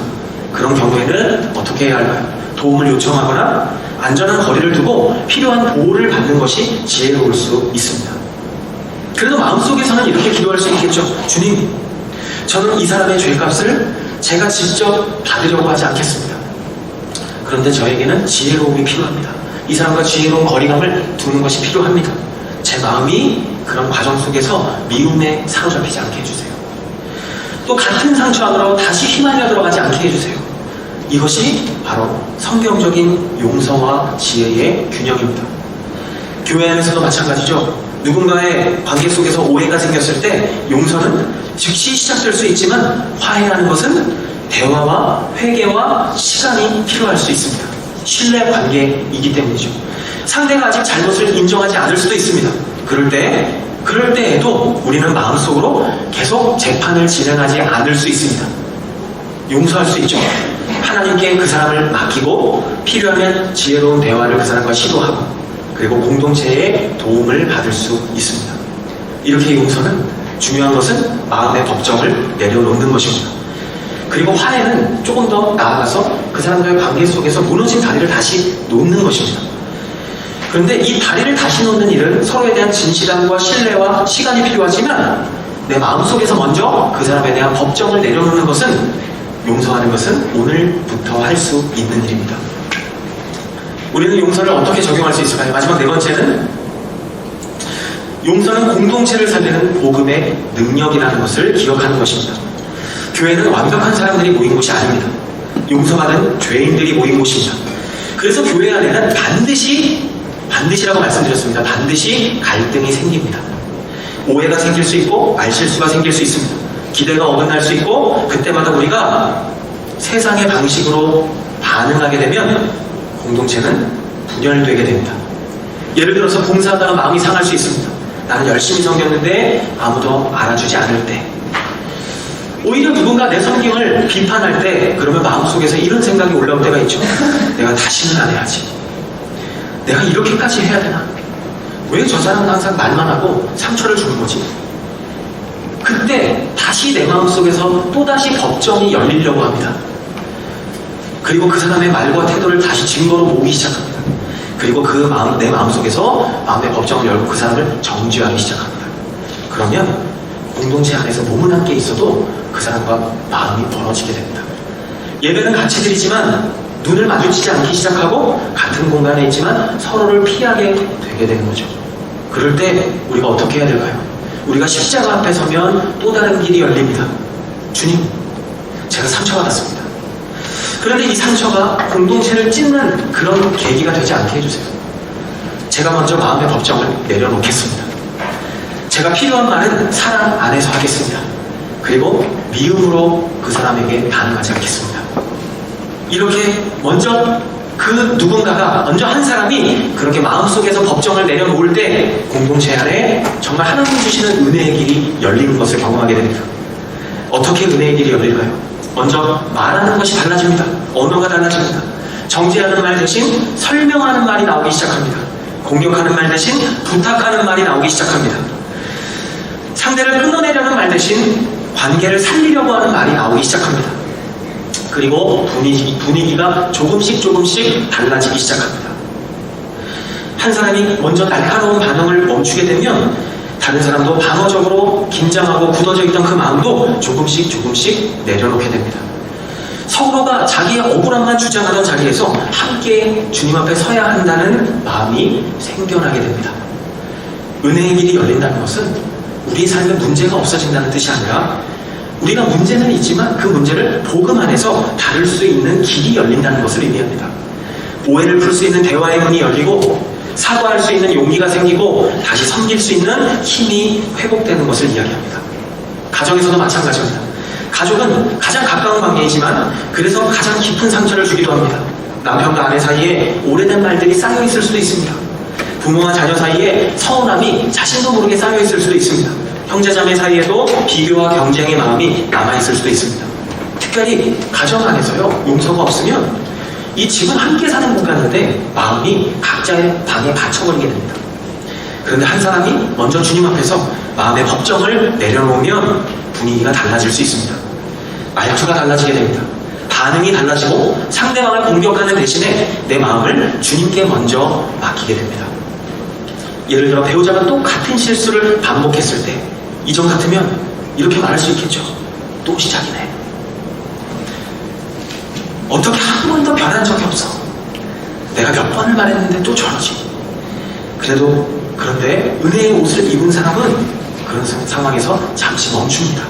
그런 경우에는 어떻게 해야 할까요? 도움을 요청하거나 안전한 거리를 두고 필요한 보호를 받는 것이 지혜로울 수 있습니다. 그래도 마음속에서는 이렇게 기도할 수 있겠죠. 주님, 저는 이 사람의 죄값을 제가 직접 받으려고 하지 않겠습니다. 그런데 저에게는 지혜로움이 필요합니다. 이 사람과 지혜로운 거리감을 두는 것이 필요합니다. 제 마음이 그런 과정 속에서 미움에 사로잡히지 않게 해주세요. 또 같은 상처 안으로 다시 휘말려 들어가지 않게 해주세요. 이것이 바로 성경적인 용서와 지혜의 균형입니다. 교회 안에서도 마찬가지죠. 누군가의 관계 속에서 오해가 생겼을 때 용서는 즉시 시작될 수 있지만 화해하는 것은 대화와 회개와 시간이 필요할 수 있습니다. 신뢰 관계이기 때문이죠. 상대가 아직 잘못을 인정하지 않을 수도 있습니다. 그럴 때에도 우리는 마음속으로 계속 재판을 진행하지 않을 수 있습니다. 용서할 수 있죠. 하나님께 그 사람을 맡기고 필요하면 지혜로운 대화를 그 사람과 시도하고 그리고 공동체의 도움을 받을 수 있습니다. 이렇게 용서는 중요한 것은 마음의 법정을 내려놓는 것입니다. 그리고 화해는 조금 더 나아가서 그 사람과의 관계 속에서 무너진 다리를 다시 놓는 것입니다. 그런데 이 다리를 다시 놓는 일은 서로에 대한 진실함과 신뢰와 시간이 필요하지만 내 마음속에서 먼저 그 사람에 대한 법정을 내려놓는 것은, 용서하는 것은 오늘부터 할 수 있는 일입니다. 우리는 용서를 어떻게 적용할 수 있을까요? 마지막 네 번째는 용서는 공동체를 살리는 복음의 능력이라는 것을 기억하는 것입니다. 교회는 완벽한 사람들이 모인 곳이 아닙니다. 용서받은 죄인들이 모인 곳입니다. 그래서 교회 안에는 반드시라고 말씀드렸습니다. 반드시 갈등이 생깁니다. 오해가 생길 수 있고 말실수가 생길 수 있습니다. 기대가 어긋날 수 있고 그때마다 우리가 세상의 방식으로 반응하게 되면 공동체는 분열되게 됩니다. 예를 들어서 봉사하다가 마음이 상할 수 있습니다. 나는 열심히 섬겼는데 아무도 알아주지 않을 때, 오히려 누군가 내 섬김을 비판할 때, 그러면 마음속에서 이런 생각이 올라올 때가 있죠. 내가 다시는 안 해야지. 내가 이렇게까지 해야 되나? 왜 저 사람은 항상 말만 하고 상처를 주는 거지? 그때 다시 내 마음속에서 또다시 법정이 열리려고 합니다. 그리고 그 사람의 말과 태도를 다시 증거로 모으기 시작합니다. 그리고 내 마음속에서 마음의 법정을 열고 그 사람을 정죄하기 시작합니다. 그러면 공동체 안에서 몸은 함께 있어도 그 사람과 마음이 멀어지게 됩니다. 예배는 같이 드리지만 눈을 마주치지 않기 시작하고 같은 공간에 있지만 서로를 피하게 되게 되는 거죠. 그럴 때 우리가 어떻게 해야 될까요? 우리가 십자가 앞에 서면 또 다른 길이 열립니다. 주님, 제가 상처받았습니다. 그런데 이 상처가 공동체를 찢는 그런 계기가 되지 않게 해주세요. 제가 먼저 마음의 법정을 내려놓겠습니다. 제가 필요한 말은 사랑 안에서 하겠습니다. 그리고 미움으로 그 사람에게 반응하지 않겠습니다. 이렇게 먼저 먼저 한 사람이 그렇게 마음속에서 법정을 내려놓을 때 공동체 안에 정말 하나님 주시는 은혜의 길이 열리는 것을 경험하게 됩니다. 어떻게 은혜의 길이 열릴까요? 먼저 말하는 것이 달라집니다. 언어가 달라집니다. 정죄하는 말 대신 설명하는 말이 나오기 시작합니다. 공격하는 말 대신 부탁하는 말이 나오기 시작합니다. 상대를 끊어내려는 말 대신 관계를 살리려고 하는 말이 나오기 시작합니다. 그리고 분위기가 조금씩 달라지기 시작합니다. 한 사람이 먼저 날카로운 반응을 멈추게 되면 다른 사람도 방어적으로 긴장하고 굳어져 있던 그 마음도 조금씩 내려놓게 됩니다. 서로가 자기의 억울함만 주장하던 자리에서 함께 주님 앞에 서야 한다는 마음이 생겨나게 됩니다. 은혜의 길이 열린다는 것은 우리 삶에 문제가 없어진다는 뜻이 아니라 우리가 문제는 있지만 그 문제를 복음 안에서 다룰 수 있는 길이 열린다는 것을 의미합니다. 오해를 풀 수 있는 대화의 문이 열리고 사과할 수 있는 용기가 생기고 다시 섬길 수 있는 힘이 회복되는 것을 이야기합니다. 가정에서도 마찬가지입니다. 가족은 가장 가까운 관계이지만 그래서 가장 깊은 상처를 주기도 합니다. 남편과 아내 사이에 오래된 말들이 쌓여있을 수도 있습니다. 부모와 자녀 사이에 서운함이 자신도 모르게 쌓여있을 수도 있습니다. 형제자매 사이에도 비교와 경쟁의 마음이 남아있을 수도 있습니다. 특별히 가정 안에서요, 용서가 없으면 이 집은 함께 사는 공간인데 마음이 각자의 방에 갇혀버리게 됩니다. 그런데 한 사람이 먼저 주님 앞에서 마음의 법정을 내려놓으면 분위기가 달라질 수 있습니다. 말투가 달라지게 됩니다. 반응이 달라지고 상대방을 공격하는 대신에 내 마음을 주님께 먼저 맡기게 됩니다. 예를 들어 배우자가 똑같은 실수를 반복했을 때 이전 같으면 이렇게 말할 수 있겠죠. 또 시작이네. 어떻게 한 번도 변한 적이 없어. 내가 몇 번을 말했는데 또 저러지. 그런데 은혜의 옷을 입은 사람은 그런 상황에서 잠시 멈춥니다.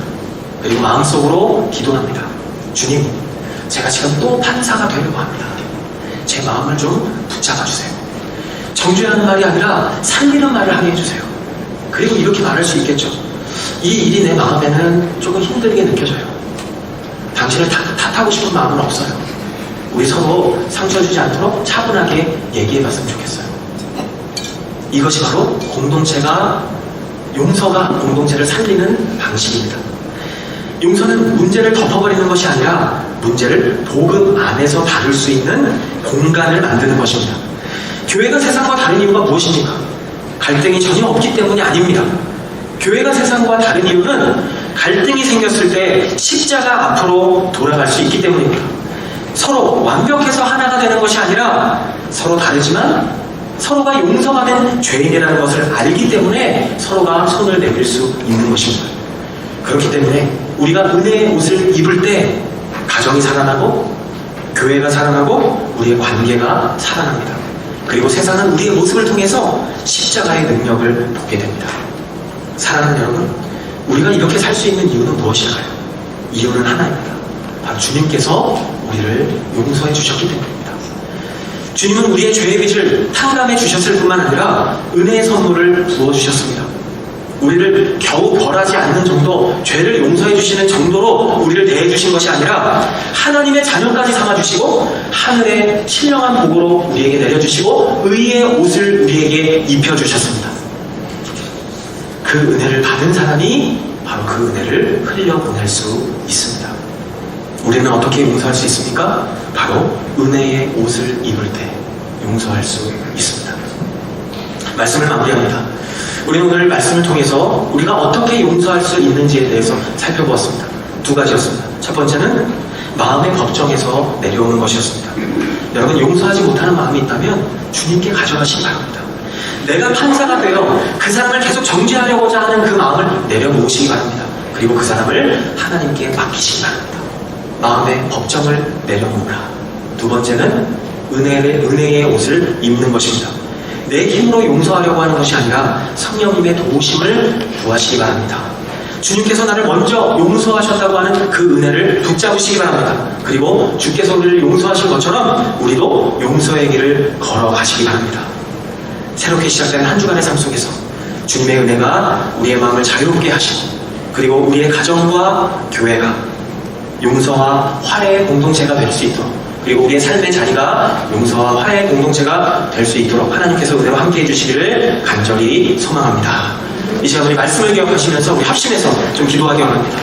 그리고 마음속으로 기도합니다. 주님, 제가 지금 또 판사가 되려고 합니다. 제 마음을 좀 붙잡아주세요. 정죄하는 말이 아니라 살리는 말을 하게 해주세요. 그리고 이렇게 말할 수 있겠죠. 이 일이 내 마음에는 조금 힘들게 느껴져요. 당신을 탓하고 싶은 마음은 없어요. 우리 서로 상처 주지 않도록 차분하게 얘기해봤으면 좋겠어요. 이것이 바로 용서가 공동체를 살리는 방식입니다. 용서는 문제를 덮어버리는 것이 아니라 문제를 복음 안에서 다룰 수 있는 공간을 만드는 것입니다. 교회가 세상과 다른 이유가 무엇입니까? 갈등이 전혀 없기 때문이 아닙니다. 교회가 세상과 다른 이유는 갈등이 생겼을 때 십자가 앞으로 돌아갈 수 있기 때문입니다. 서로 완벽해서 하나가 되는 것이 아니라 서로 다르지만 서로가 용서받은 죄인이라는 것을 알기 때문에 서로가 손을 내밀 수 있는 것입니다. 그렇기 때문에 우리가 은혜의 옷을 입을 때 가정이 살아나고 교회가 살아나고 우리의 관계가 살아납니다. 그리고 세상은 우리의 모습을 통해서 십자가의 능력을 보게 됩니다. 사랑하는 여러분, 우리가 이렇게 살 수 있는 이유는 무엇일까요? 이유는 하나입니다. 바로 주님께서 우리를 용서해 주셨기 때문입니다. 주님은 우리의 죄의 빚을 탕감해 주셨을 뿐만 아니라 은혜의 선물을 부어주셨습니다. 우리를 겨우 벌하지 않는 정도, 죄를 용서해 주시는 정도로 우리를 대해 주신 것이 아니라 하나님의 자녀까지 삼아주시고 하늘의 신령한 복으로 우리에게 내려주시고 의의 옷을 우리에게 입혀주셨습니다. 그 은혜를 받은 사람이 바로 그 은혜를 흘려보낼 수 있습니다. 우리는 어떻게 용서할 수 있습니까? 바로 은혜의 옷을 입을 때 용서할 수 있습니다. 말씀을 마무리합니다. 우리는 오늘 말씀을 통해서 우리가 어떻게 용서할 수 있는지에 대해서 살펴보았습니다. 두 가지였습니다. 첫 번째는 마음의 법정에서 내려오는 것이었습니다. 여러분, 용서하지 못하는 마음이 있다면 주님께 가져가시기 바랍니다. 내가 판사가 되어 그 사람을 계속 정죄하려고자 하는 그 마음을 내려놓으시기 바랍니다. 그리고 그 사람을 하나님께 맡기시기 바랍니다. 마음의 법정을 내려놓으라. 두 번째는 은혜의 옷을 입는 것입니다. 내 힘으로 용서하려고 하는 것이 아니라 성령님의 도우심을 구하시기 바랍니다. 주님께서 나를 먼저 용서하셨다고 하는 그 은혜를 붙잡으시기 바랍니다. 그리고 주께서 우리를 용서하신 것처럼 우리도 용서의 길을 걸어가시기 바랍니다. 새롭게 시작되는 한 주간의 삶 속에서 주님의 은혜가 우리의 마음을 자유롭게 하시고, 그리고 우리의 가정과 교회가 용서와 화해의 공동체가 될 수 있도록, 그리고 우리의 삶의 자리가 용서와 화해의 공동체가 될 수 있도록 하나님께서 은혜로 함께 해주시기를 간절히 소망합니다. 이 시간 우리 말씀을 기억하시면서 우리 합심해서 좀 기도하기 원합니다.